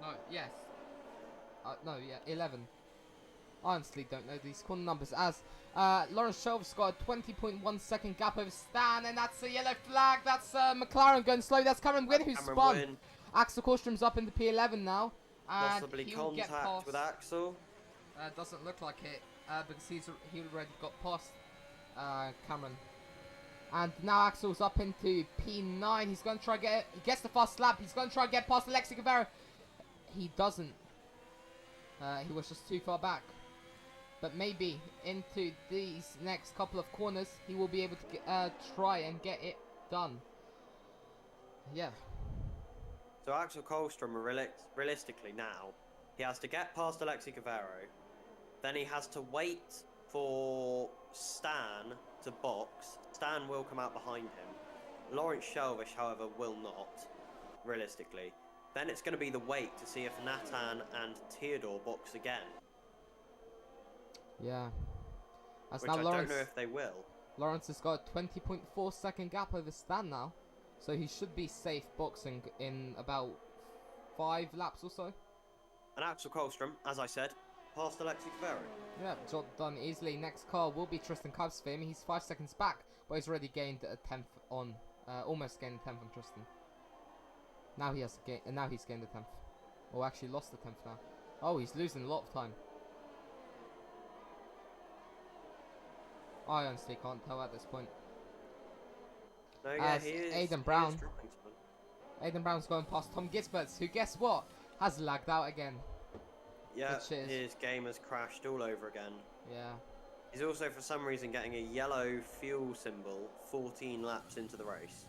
S1: No, yes. 11. I honestly don't know these corner numbers as Lawrence Shelvish got a 20.1 second gap over Stan, and that's a yellow flag. That's McLaren going slow. That's Cameron Wynn who spun. Axel Kohlstrom's up into P11 now. And
S2: possibly
S1: he'll get
S2: contact
S1: past,
S2: with Axel.
S1: Doesn't look like it because he already got past Cameron. And now Axel's up into P9. He's going to try he gets the fast lap. He's going to try to get past Alexi Cavero. He doesn't. He was just too far back. But maybe into these next couple of corners, he will be able to try and get it done. Yeah.
S2: So Axel Kohlstrom, realistically now, he has to get past Alexi Cavero. Then he has to wait for Stan to box. Stan will come out behind him. Lawrence Shelvish, however, will not, realistically. Then it's going to be the wait to see if Nathan and Theodore box again.
S1: Yeah. That's
S2: Which
S1: now
S2: I
S1: Lawrence,
S2: don't know if they will.
S1: Lawrence has got a 20.4 second gap over Stan now. So he should be safe boxing in about 5 laps or so.
S2: And Axel Kohlstrom, as I said, past Alexi Cavero.
S1: Yeah, job done easily. Next car will be Tristan Kuipers for him. He's 5 seconds back, but he's already gained a 10th on, almost gained a 10th on Tristan. Now he has now he's gained a 10th, or actually lost the 10th now. Oh, he's losing a lot of time. I honestly can't tell at this point.
S2: No, yeah,
S1: As
S2: he is.
S1: Aidan Brown's going past Tom Gisberts, who, guess what, has lagged out again.
S2: Yeah, his game has crashed all over again.
S1: Yeah.
S2: He's also, for some reason, getting a yellow fuel symbol 14 laps into the race.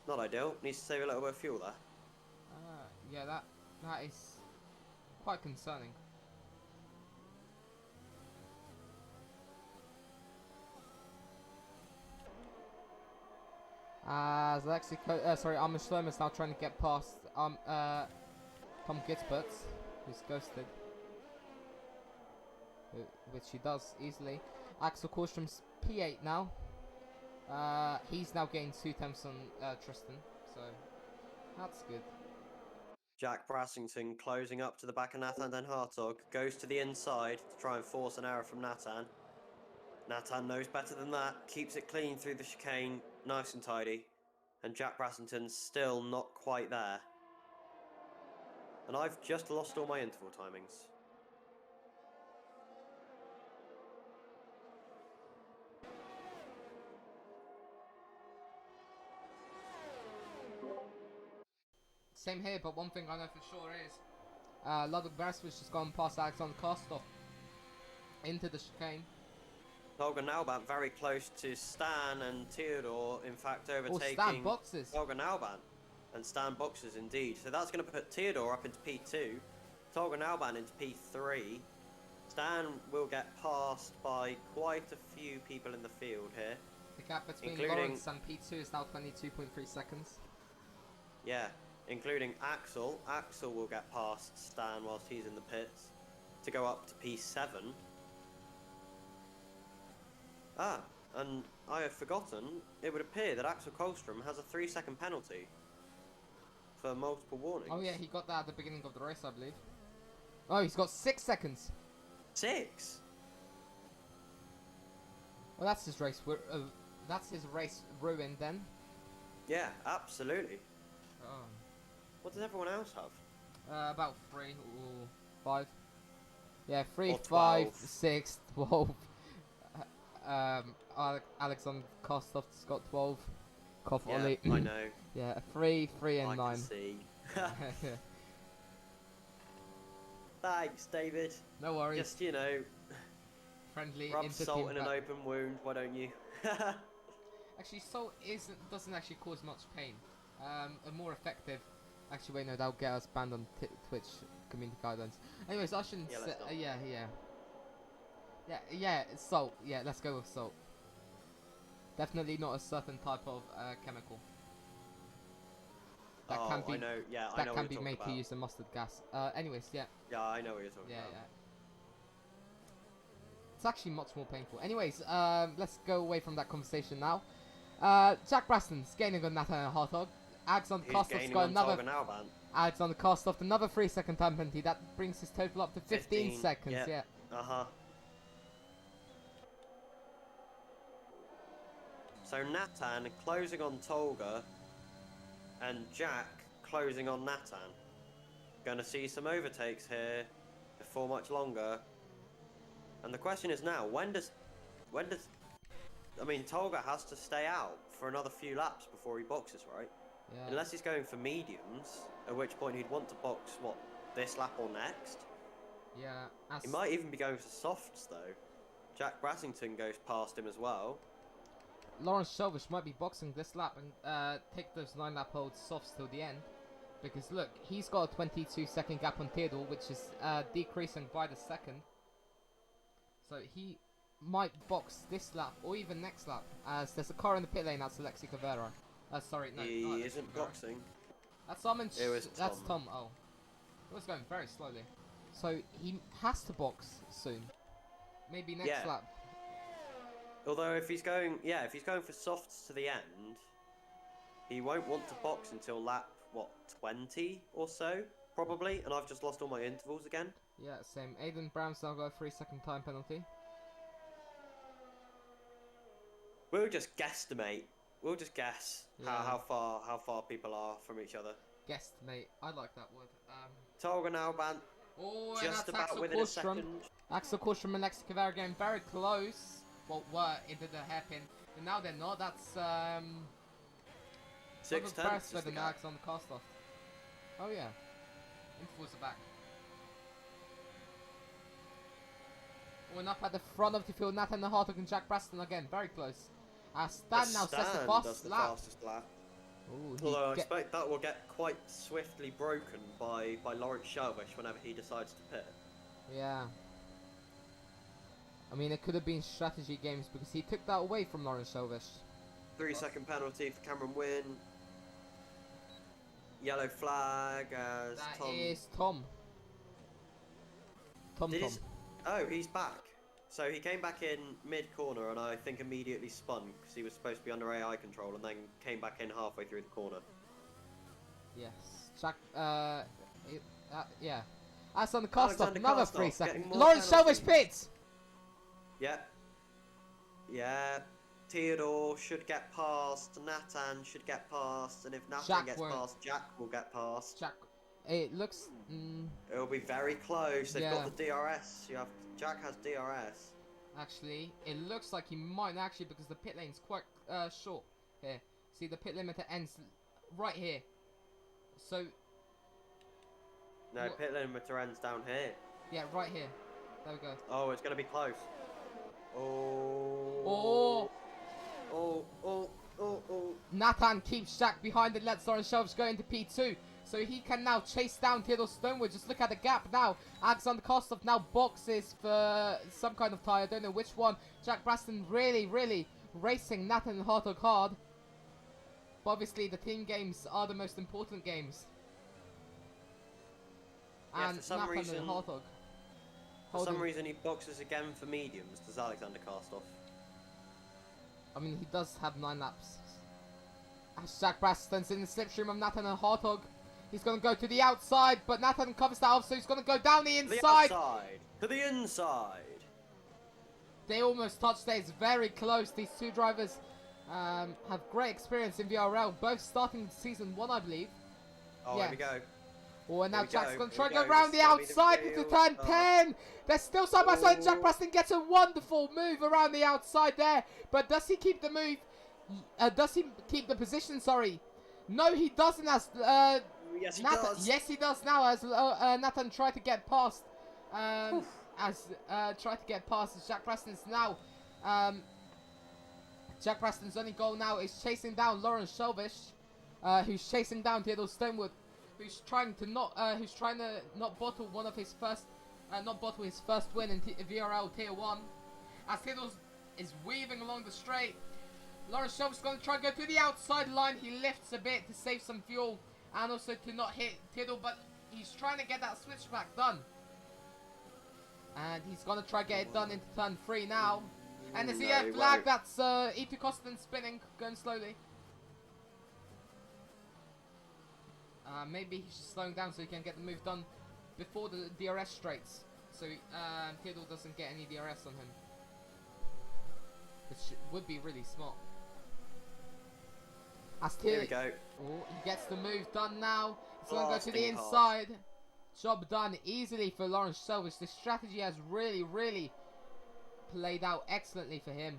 S2: Not ideal. Needs to save a little bit of fuel there.
S1: Yeah, that is quite concerning. As Armin Schlemmer is now trying to get past Tom Gisberts, who's ghosted, which he does easily. Axel Kohlstrom's P8 now. He's now gained 2 tenths on Tristan, so that's good.
S2: Jack Brassington closing up to the back of Nathan Den Hartog, goes to the inside to try and force an error from Nathan. Nathan knows better than that, keeps it clean through the chicane, nice and tidy. And Jack Brassington's still not quite there. And I've just lost all my interval timings.
S1: same here, but one thing I know for sure is Ludwig Beresford's just gone past Alexander Kostov into the chicane.
S2: Tolga Nalban very close to Stan and Theodore, in fact overtaking
S1: Stan boxes.
S2: Tolga Nalban. And Stan boxes indeed. So that's going to put Theodore up into P2, Tolga Nalban into P3. Stan will get passed by quite a few people in the field here.
S1: The gap between
S2: including
S1: Lawrence and P2 is now 22.3 seconds.
S2: Yeah, including Axel. Axel will get past Stan whilst he's in the pits to go up to P7. Ah, and I have forgotten, it would appear that Axel Kolstrom has a 3-second penalty for multiple warnings.
S1: Oh yeah, he got that at the beginning of the race, I believe. Oh, he's got 6 seconds.
S2: 6?
S1: Well, that's his race. That's his race ruined then.
S2: Yeah, absolutely.
S1: Oh.
S2: What does everyone else have?
S1: About 3 or 5. Yeah, 3,
S2: Or
S1: 5,
S2: 12.
S1: 6, 12. Alexander Kostov's got 12. Kof
S2: Yeah,
S1: Oli.
S2: I know.
S1: Yeah, 3, 3 and
S2: I
S1: 9.
S2: can see. Thanks, David.
S1: No worries.
S2: Just, you know,
S1: Friendly
S2: rub
S1: inter-team
S2: salt in an
S1: bat-
S2: open wound, why don't you?
S1: Actually, salt doesn't actually cause much pain. A more effective. Actually, wait, no, that'll get us banned on Twitch community guidelines. Anyways, I shouldn't
S2: Yeah,
S1: say.
S2: let's not.
S1: Yeah, it's salt. Yeah, let's go with salt. Definitely not a certain type of chemical. That
S2: Oh,
S1: can be.
S2: I know. Yeah, I
S1: That
S2: know
S1: can
S2: what
S1: be
S2: you're
S1: made
S2: talking
S1: to
S2: about.
S1: use the mustard gas. Anyways, yeah.
S2: Yeah, I know what you're talking
S1: Yeah,
S2: about.
S1: yeah. It's actually much more painful. Anyways, let's go away from that conversation now. Jack Braston's gaining on Nathan Hartog. Alexander
S2: He's
S1: Kostov's
S2: gaining
S1: got
S2: on
S1: another.
S2: Tolga Nalban.
S1: Alexander Kostov, another 3-second time penalty. That brings his total up to 15 seconds.
S2: Yep.
S1: Yeah.
S2: Uh-huh. So Natan closing on Tolga and Jack closing on Natan. Gonna see some overtakes here before much longer. And the question is now, when does I mean, Tolga has to stay out for another few laps before he boxes, right?
S1: Yeah.
S2: Unless he's going for mediums, at which point he'd want to box, what, this lap or next?
S1: Yeah.
S2: He might even be going for softs, though. Jack Brassington goes past him as well.
S1: Lawrence Shelvish might be boxing this lap and take those 9-lap old softs till the end. Because look, he's got a 22-second gap on Theodore, which is decreasing by the second. So he might box this lap or even next lap, as there's a car in the pit lane. That's Alexi Cavera. Sorry, no,
S2: He
S1: not Alexi
S2: isn't
S1: Cavera.
S2: boxing.
S1: That's Simon.
S2: It was
S1: That's
S2: Tom.
S1: Tom. Oh, it was going very slowly. So he has to box soon. Maybe next
S2: Yeah.
S1: lap.
S2: Although if he's going for softs to the end, he won't want to box until lap, what, 20 or so, probably. And I've just lost all my intervals again.
S1: Yeah, same. Aiden Brown's now got a 3-second time penalty.
S2: We'll just guesstimate. We'll just guess
S1: Yeah.
S2: how far people are from each other.
S1: Guesstimate. I like that word.
S2: Tolga Nalban
S1: Oh, and
S2: just
S1: that's
S2: about
S1: Axel
S2: within a
S1: Korstrom.
S2: second.
S1: Axel Korstrom and Alexi Cavera getting very close. Well, were into the hairpin, but now they're not. That's
S2: 6
S1: Robert
S2: tenths is
S1: Beresford
S2: the
S1: and
S2: gap.
S1: Alex on the cast off. Oh yeah, intervals are back. Oh, and up at the front of the field, Nathan Hartog and Jack Braston again, very close. Stan now sets the
S2: Stan
S1: fast
S2: does the
S1: lap.
S2: fastest lap.
S1: Ooh, he
S2: Although I
S1: get-
S2: expect that will get quite swiftly broken by Lawrence Shelvish whenever he decides to pit.
S1: Yeah. I mean, it could have been strategy games because he took that away from Lawrence Shelvish.
S2: 3-second penalty for Cameron Wynn. Yellow flag as
S1: That
S2: Tom.
S1: is Tom. Tom.
S2: Oh, he's back. So he came back in mid-corner and I think immediately spun because he was supposed to be under AI control and then came back in halfway through the corner.
S1: Yes. Jack, yeah. That's on the cost of
S2: Alexander
S1: another
S2: Kostov
S1: 3 seconds.
S2: getting more
S1: Lawrence Shelvish
S2: penalties.
S1: pits!
S2: Yeah. Yeah. Theodore should get past, Natan should get past, and if Natan
S1: Jack
S2: gets
S1: won't.
S2: past, Jack will get past.
S1: Jack, it looks...
S2: It'll be very close. They've
S1: Yeah.
S2: got the DRS. Jack has DRS.
S1: actually, it looks like he might actually because the pit lane's quite short here. See, the pit limiter ends right here. So,
S2: No, pit limiter ends down here.
S1: Yeah, right here. There we go.
S2: Oh, it's going to be close. Oh.
S1: Oh!
S2: Oh.
S1: Nathan keeps Jack behind and lets Lawrence Shelves go into P2. So he can now chase down Theodore Stonewood. Just look at the gap now. Alexander Kostov now boxes for some kind of tyre. I don't know which one. Jack Braston really racing Nathan Hartog hard. But obviously the team games are the most important games.
S2: Yeah,
S1: And
S2: for some
S1: Nathan
S2: reason,
S1: and Hartog.
S2: For some reason he boxes again for mediums, does Alexander Kostov.
S1: I mean, he does have 9 laps. As Jack Braston's in the slipstream of Nathan and Hartog. He's going to go to the outside, but Nathan covers that off, so he's going to go down the inside.
S2: To the inside.
S1: They almost touched there. It's very close. These two drivers have great experience in VRL, both starting season 1, I believe.
S2: Oh,
S1: yeah.
S2: Here we go.
S1: Oh, and now Jack's going to try to
S2: go
S1: go around the outside into turn 10. They're still side by side. Jack Braston gets a wonderful move around the outside there. But does he keep the move? Does he keep the position? Sorry. No, he doesn't. As
S2: yes, he
S1: Nathan,
S2: does.
S1: yes, he does now. As Nathan tried to get past. Tried to get past as Jack Braston's now. Jack Braston's only goal now is chasing down Lawrence Shelvish, who's chasing down Theodore Stonewood. Who's trying to not bottle one of his first, not bottle his first win in VRL Tier 1. As Theodore is weaving along the straight, Lawrence Shelvis is going to try and go to the outside line. He lifts a bit to save some fuel and also to not hit Theodore, but he's trying to get that switchback done. And he's going to try to get it done into turn 3 now. And there's the flag, that's E2 Costin spinning, going slowly. Maybe he's just slowing down so he can get the move done before the DRS straights. So Theodore doesn't get any DRS on him. Which would be really smart. As
S2: Here we go.
S1: Oh, he gets the move done now. He's going to go to the inside. Job done easily for Lawrence Selvage. The strategy has really played out excellently for him.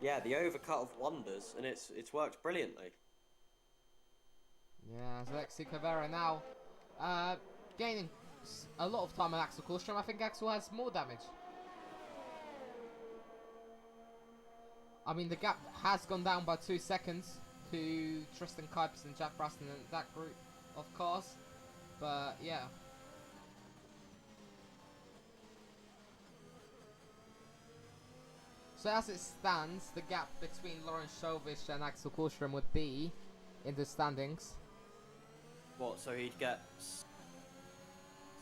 S2: Yeah, the overcut of wonders, and it's worked brilliantly.
S1: Yeah, as Alexi Cavera now gaining a lot of time on Axel Kohlstrom. I think Axel has more damage. I mean, the gap has gone down by 2 seconds to Tristan Kuipers and Jack Braston and that group of cars. But, yeah. So, as it stands, the gap between Lawrence Shelvish and Axel Kohlstrom would be, in the standings...
S2: What, so he'd get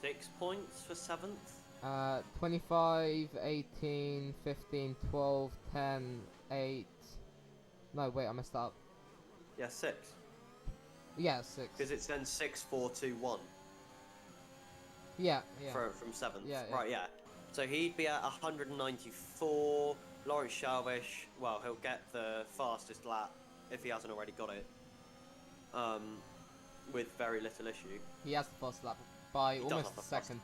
S2: 6 points for 7th?
S1: 25, 18, 15, 12, 10, 8... No, wait, I messed that up.
S2: Yeah, 6.
S1: Yeah, 6.
S2: Because it's then 6, 4, 2, 1.
S1: Yeah.
S2: From 7th.
S1: Yeah.
S2: Right, yeah. So he'd be at 194. Lawrence Shelvish, well, he'll get the fastest lap if he hasn't already got it. With very little issue.
S1: He has the first lap by almost a second.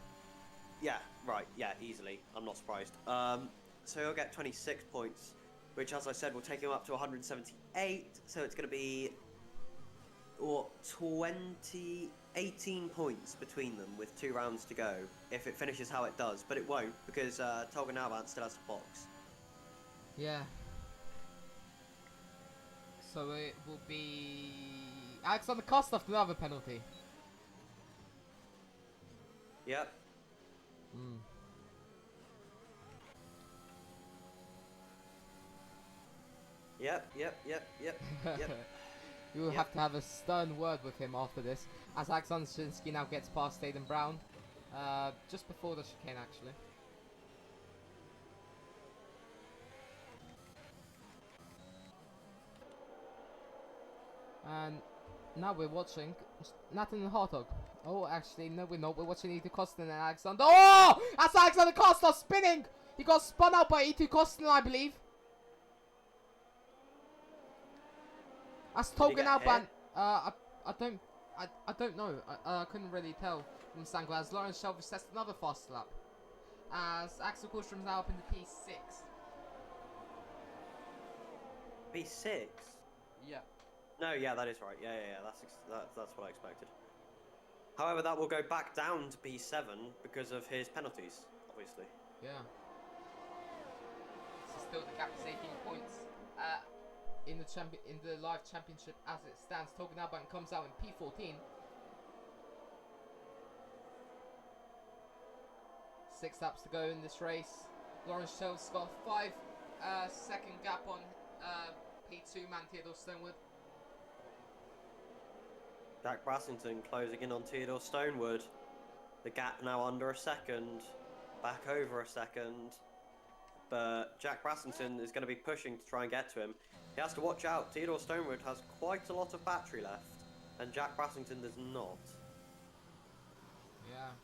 S2: Yeah, right, yeah, easily. I'm not surprised. So he'll get 26 points, which, as I said, will take him up to 178. So it's going to be, 18 points between them with 2 rounds to go, if it finishes how it does. But it won't, because Tolga Nalbant still has to box.
S1: Yeah. So it will be... Alexander Kostov, another penalty.
S2: Yep. Yep.
S1: You will have to have a stern word with him after this, as Alexander Shinsky now gets past Aiden Brown. Just before the chicane, actually. And now we're watching Nathan and Hartog. Oh, actually, no, we're not. We're watching E2 Kostin and Alexander. Oh! That's Alexander Kostov spinning! He got spun out by E2 Kostin, I believe. That's Tolga Nalbant. I don't know. I couldn't really tell from the angle. As Lawrence Shelvish sets another fast lap. As Axel Kohlstrom's now up into P6.
S2: P6?
S1: Yeah.
S2: No, yeah, that is right. Yeah. That's what I expected. However, that will go back down to P7 because of his penalties, obviously.
S1: Yeah. So still the gap is 18 points. In the live championship as it stands, Togan Alban comes out in P14. 6 laps to go in this race. Lawrence Shell's got a 5-second gap on P2 man Theodore Stonewood.
S2: Jack Brassington closing in on Theodore Stonewood. The gap now under a second, back over a second. But Jack Brassington is going to be pushing to try and get to him. He has to watch out. Theodore Stonewood has quite a lot of battery left, and Jack Brassington does not.
S1: Yeah.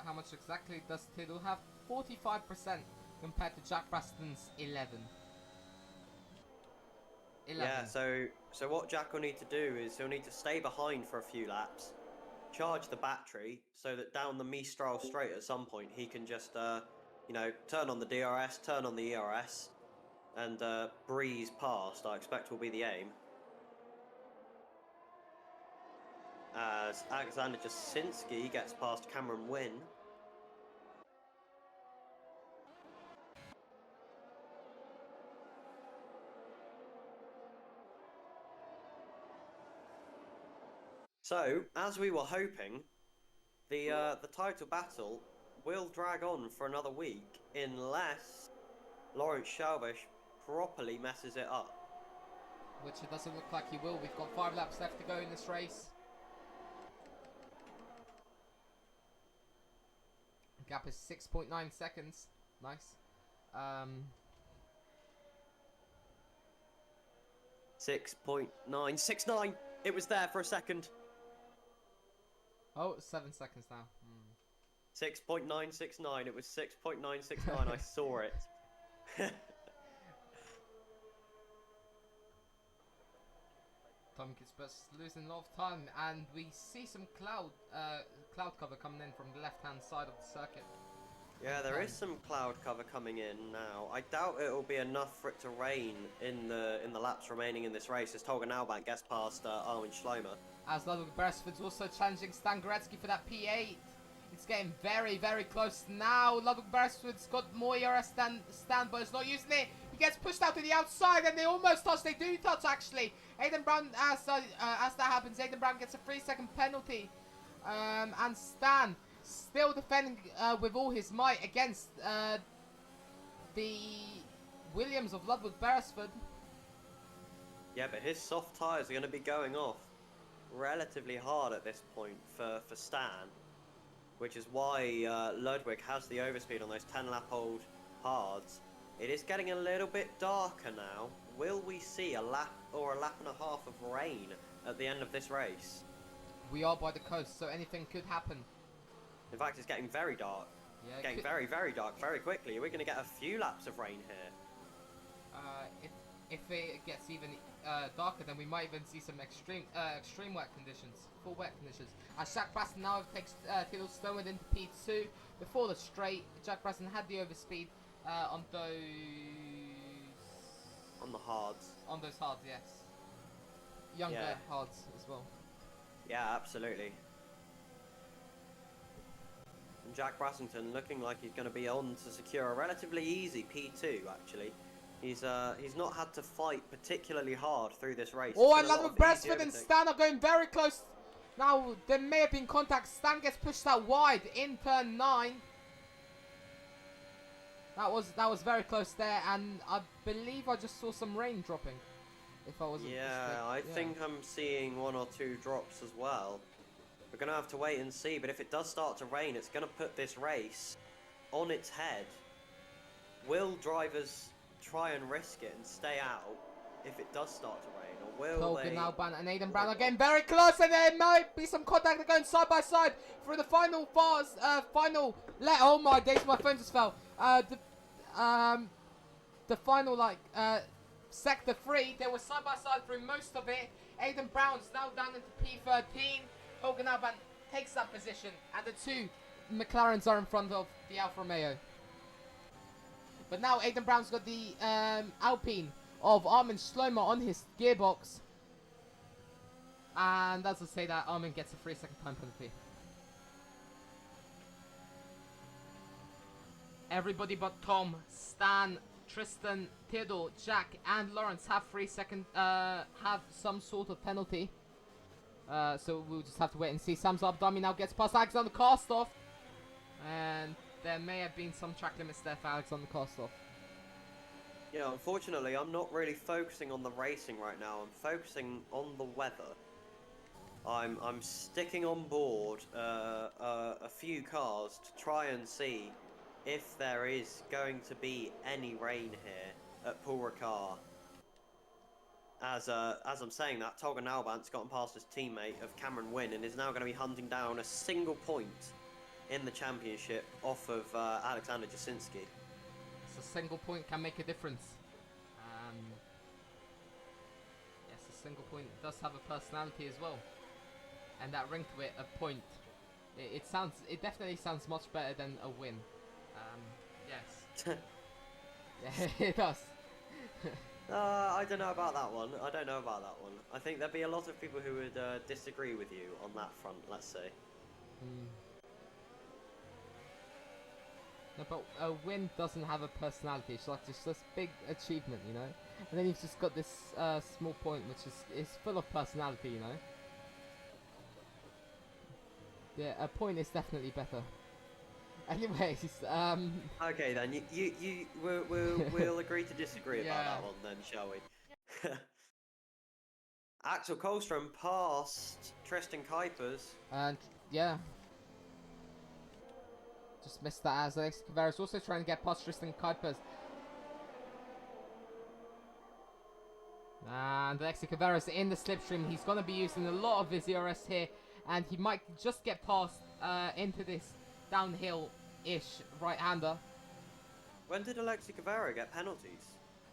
S1: How much exactly does Theodore have? 45% compared to Jack Brassington's 11.
S2: Yeah, so what Jack will need to do is he'll need to stay behind for a few laps, charge the battery, so that down the Mistral straight at some point he can just, turn on the DRS, turn on the ERS, and breeze past, I expect will be the aim. As Alexander Jasinski gets past Cameron Wynn. So, as we were hoping, the title battle will drag on for another week unless Lawrence Shelbish properly messes it up.
S1: Which it doesn't look like he will. We've got 5 laps left to go in this race. Gap is 6.9 seconds. Nice.
S2: 6.969. It was there for a second.
S1: Oh, 7 seconds now.
S2: 6.969. It was 6.969. I saw it.
S1: Tom Kitzbus losing a lot of time, and we see some cloud cover coming in from the left-hand side of the circuit.
S2: Yeah, there is some cloud cover coming in now. I doubt it'll be enough for it to rain in the laps remaining in this race as Tolga Nalbank gets past Armin Schleimer.
S1: As Ludwig Beresford's also challenging Stan Goretzky for that P8. It's getting very, very close now. Ludwig Beresford's got more ERS than Stan, but he's not using it. He gets pushed out to the outside, and they almost touch. They do touch, actually. Aidan Brown, as that happens, Aidan Brown gets a 3-second penalty. And Stan still defending with all his might against the Williams of Ludwig Beresford.
S2: Yeah, but his soft tyres are going to be going off relatively hard at this point for Stan, which is why Ludwig has the overspeed on those 10-lap-old hards. It is getting a little bit darker now. Will we see a lap or a lap and a half of rain at the end of this race?
S1: We are by the coast, so anything could happen.
S2: In fact, it's getting very dark. Yeah, getting very, very dark very quickly. We're going to get a few laps of rain here.
S1: If it gets even darker, then we might even see some extreme wet conditions, full wet conditions. As Jack Braston now takes Theodore Stonewood into P2 before the straight. Jack Braston had the overspeed on those.
S2: On the hards.
S1: On those hards, yes. Younger hards as well. Yeah,
S2: absolutely. And Jack Brassington looking like he's going to be on to secure a relatively easy P2, actually. He's not had to fight particularly hard through this race.
S1: Oh, and Ludwig Beresford and Stan are going very close. Now, there may have been contact. Stan gets pushed out wide in turn 9. That was very close there, and I believe I just saw some rain dropping. If I wasn't mistaken.
S2: I think I'm seeing 1 or 2 drops as well. We're going to have to wait and see, but if it does start to rain, it's going to put this race on its head. Will drivers try and risk it and stay out if it does start to rain, or will
S1: Tolkien Alban and Aidan Brown are getting very close, and there might be some contact. They're going side by side through the final oh my days, my phone just fell. The final sector 3, they were side by side through most of it. Aidan Brown's now down into P13. Tolkien Alban takes that position, and the 2 McLarens are in front of the Alfa Romeo. But now Aidan Brown's got the Alpine of Armin Schleimer on his gearbox. And as I say that, Armin gets a 3-second time penalty. Everybody but Tom, Stan, Tristan, Theodore, Jack, and Lawrence have 3-second, have some sort of penalty. So we'll just have to wait and see. Sam's Abdami now gets past Alexander Karstoff. And there may have been some track limits there for Alexander Karstoff.
S2: Yeah, unfortunately, I'm not really focusing on the racing right now. I'm focusing on the weather. I'm sticking on board a few cars to try and see if there is going to be any rain here at Paul Ricard. As I'm saying that, Tolga Nalbant's gotten past his teammate of Cameron Wynn and is now going to be hunting down a single point in the championship off of Alexander Jasinski.
S1: So a single point can make a difference. Yes, a single point does have a personality as well. And that ring to it, a point. It definitely sounds much better than a win. Yes. Yeah, it does.
S2: I don't know about that one. I think there'd be a lot of people who would disagree with you on that front, let's say.
S1: No, but a win doesn't have a personality. It's like just this big achievement, you know? And then you've just got this small point which is full of personality, you know? Yeah, a point is definitely better. Anyways,
S2: Okay then, we'll agree to disagree about that one then, shall we? Axel Kohlstrom passed Tristan Kuipers.
S1: And yeah, just missed that as Alexis Cavera's also trying to get past Tristan Kuipers. And Alexis Cavera's in the slipstream. He's going to be using a lot of his ERS here, and he might just get past into this downhill-ish right-hander.
S2: When did Alexis Cavera get penalties?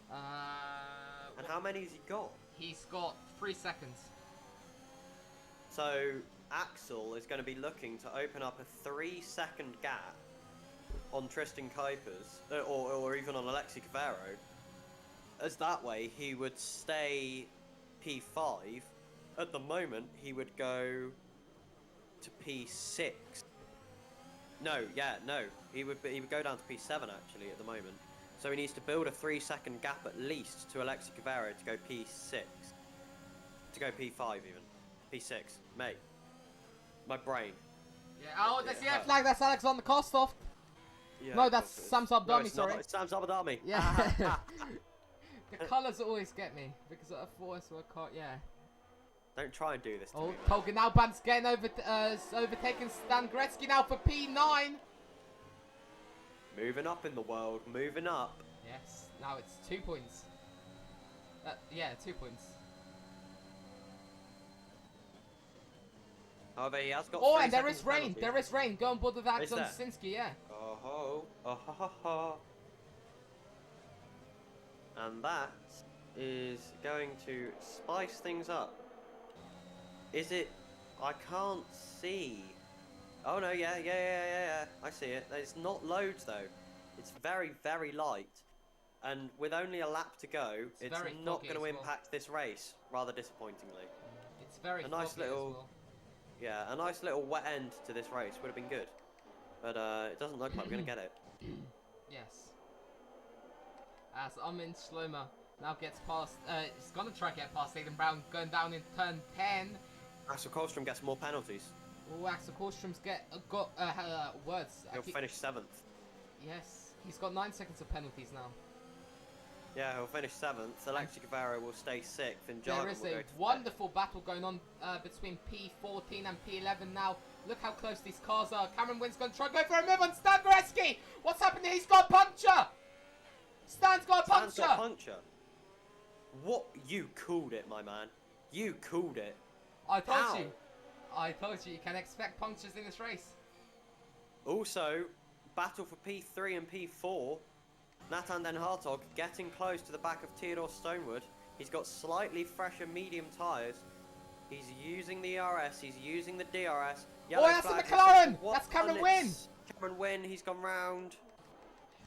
S2: And how many has he got?
S1: He's got 3 seconds.
S2: So Axel is going to be looking to open up a 3-second gap on Tristan Kuipers, or even on Alexis Cavero, as that way he would stay P5. At the moment, he would go to P6. No, he would go down to P7 actually at the moment. So he needs to build a 3-second gap at least to Alexis Cavero to go P6, to go P5 even, P6. Mate, my brain.
S1: Yeah. Oh, that's the flag. That's Alexander Karstoff.
S2: Yeah,
S1: no, that's Sam's Abdami. Sorry,
S2: it's Sam's Abdami.
S1: Yeah. The colours always get me because I thought I saw a car. Yeah.
S2: Don't try and do this to
S1: Oh,
S2: me.
S1: Tolga Nalbant's getting overtaken Stan Gretzky now for P9.
S2: Moving up in the world, moving up.
S1: Yes, now it's 2 points. Yeah, 2 points.
S2: However, he has got.
S1: Oh, and there is rain. There is rain. Go on board with Alexander
S2: there?
S1: Jasinski, yeah.
S2: Oh ho, oh ha ha ha. And that is going to spice things up. Is it? I can't see. Oh no, yeah. I see it. There's not loads though. It's very, very light. And with only a lap to go, it's not going to impact this race, rather disappointingly.
S1: It's very
S2: a nice little,
S1: well.
S2: Yeah, a nice little wet end to this race would have been good. But it doesn't look like we're going to get it.
S1: Yes. As Armin Schlomer now gets past, he's going to try to get past Aiden Brown, going down in turn 10.
S2: Axel Kohlstrom gets more penalties.
S1: Oh, Axel Kohlstrom's got words.
S2: He'll finish 7th.
S1: Yes, he's got 9 seconds of penalties now.
S2: Yeah, he'll finish 7th. Alexis Cavero will stay 6th. And
S1: there is a wonderful battle going on between P14 and P11 now. Look how close these cars are. Cameron Wynn's going to try to go for a move on Stan Gretzky. What's happening? He's got a puncture. Stan's got a puncture.
S2: Stan's got a puncture. What? You called it, my man. You called it.
S1: I told you. I told you. You can expect punctures in this race.
S2: Also, battle for P3 and P4. Nathan Den Hartog getting close to the back of Theodore Stonewood. He's got slightly fresher medium tyres. He's using the ERS, he's using the DRS.
S1: Oh, that's the McLaren! That's Cameron Wynn!
S2: Cameron Wynn, he's gone round.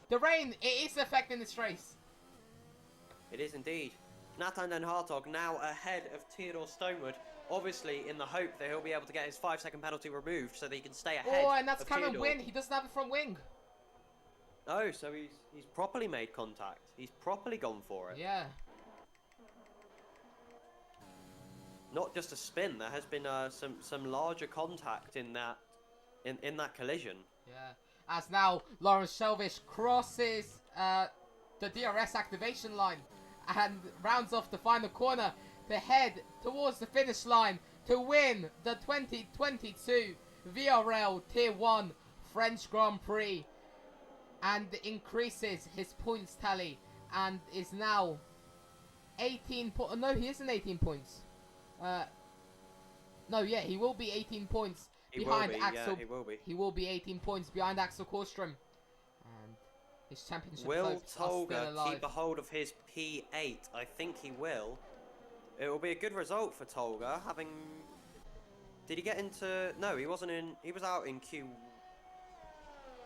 S1: The rain, it is affecting this race.
S2: It is indeed. Nathan Den Hartog now ahead of Theodore Stonewood. obviously in the hope that he'll be able to get his 5-second penalty removed so that he can stay ahead.
S1: Oh, and that's
S2: of
S1: Cameron
S2: Theodore.
S1: Wynn. He doesn't have a front wing.
S2: Oh, so he's properly made contact. He's properly gone for it.
S1: Yeah.
S2: Not just a spin. There has been some larger contact in that collision.
S1: Yeah. As now Lawrence Shelvish crosses the DRS activation line and rounds off the final corner to head towards the finish line to win the 2022 VRL Tier 1 French Grand Prix, and increases his points tally and is now 18 points. No, he isn't 18 points. No, yeah, he will be 18 points behind Axel.
S2: Yeah, he will be.
S1: He will be 18 points behind Axel Korstrom. And his championship
S2: Will
S1: hopes are still
S2: Tolga
S1: alive.
S2: keep a hold of his P8? I think he will. It will be a good result for Tolga, having... Did he get into... No, he wasn't in... He was out in Q...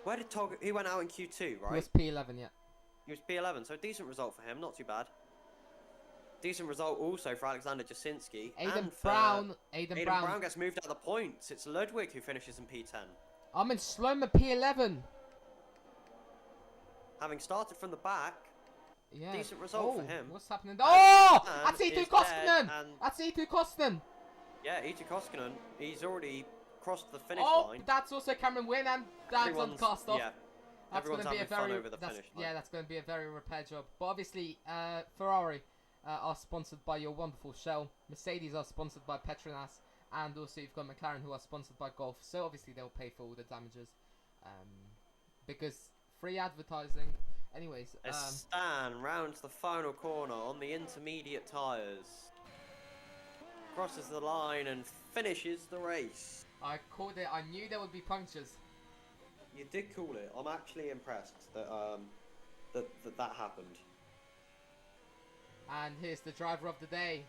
S2: Where did Tolga... He went out in Q2, right?
S1: He was P11, yeah.
S2: He was P11, so a decent result for him, not too bad. Decent result also for Alexander Jasinski.
S1: Aidan Brown
S2: Gets moved out of the points. It's Ludwig who finishes in P10.
S1: Armin Schlomer P11.
S2: Having started from the back,
S1: Yeah.
S2: decent result for him.
S1: What's happening? Oh!
S2: And
S1: That's E2
S2: is
S1: Koskinen!
S2: dead, and-
S1: That's E2 Koskinen!
S2: Yeah, E2 Koskinen, he's already crossed the finish
S1: Oh,
S2: line.
S1: that's also Cameron Wynn, and that's on
S2: Everyone's-
S1: cast off.
S2: Yeah,
S1: That's going
S2: everyone's
S1: to be a
S2: having fun
S1: very
S2: over the finish line.
S1: yeah, that's going to be a very repair job. But obviously, Ferrari are sponsored by your wonderful Shell. Mercedes are sponsored by Petronas, and also you've got McLaren who are sponsored by Golf. So obviously they'll pay for all the damages, because free advertising. Anyways,
S2: Stan rounds the final corner on the intermediate tyres. Crosses the line and finishes the race.
S1: I called it. I knew there would be punctures.
S2: You did call it. I'm actually impressed that that happened.
S1: And here's the driver of the day.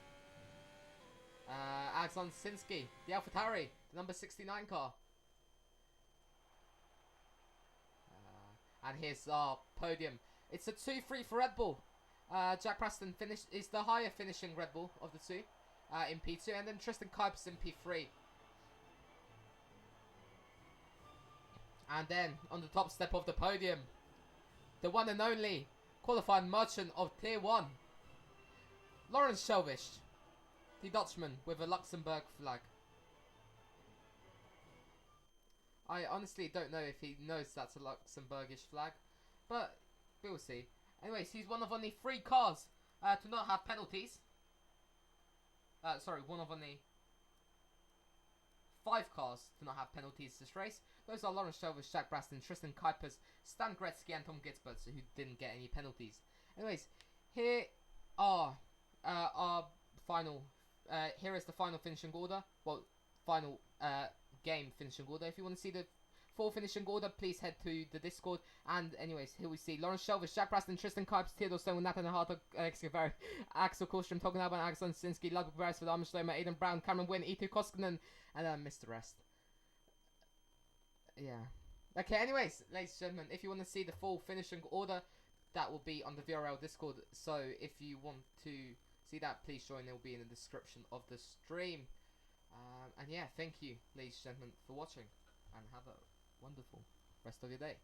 S1: Alexander Sinski, the AlphaTauri, the number 69 car. And here's our podium. It's a 2-3 for Red Bull. Jack Preston is the higher finishing Red Bull of the two in P2, and then Tristan Kuipers in P3. And then on the top step of the podium, the one and only qualified merchant of Tier 1, Lawrence Shelvish, the Dutchman with a Luxembourg flag. I honestly don't know if he knows that's a Luxembourgish flag, but we'll see. Anyways, he's one of only 3 cars to not have penalties. Sorry, one of only 5 cars to not have penalties this race. Those are Lawrence Shelvish, Jack Braston, Tristan Kuipers, Stan Gretzky, and Tom Gitzberg, who didn't get any penalties. Anyways, here are our final. Here is the final finishing order. Well, final game finishing order. If you want to see the full finishing order, please head to the Discord. And anyways, here we see Lawrence Shelvish, Jack Braston, Tristan Kuipers, Theodore Stone, Nathan Hartog, Axel Korstrom, Togen Alban, Alexander Sinski, Ludwig Beres for the Armin Schlomer, Aidan Brown, Cameron Wynn, E2 Koskinen, and Mr. Rest. Yeah. Okay, anyways, ladies and gentlemen, if you want to see the full finishing order, that will be on the VRL Discord. So if you want to see that, please join. It will be in the description of the stream. And yeah, thank you, ladies and gentlemen, for watching, and have a wonderful rest of your day.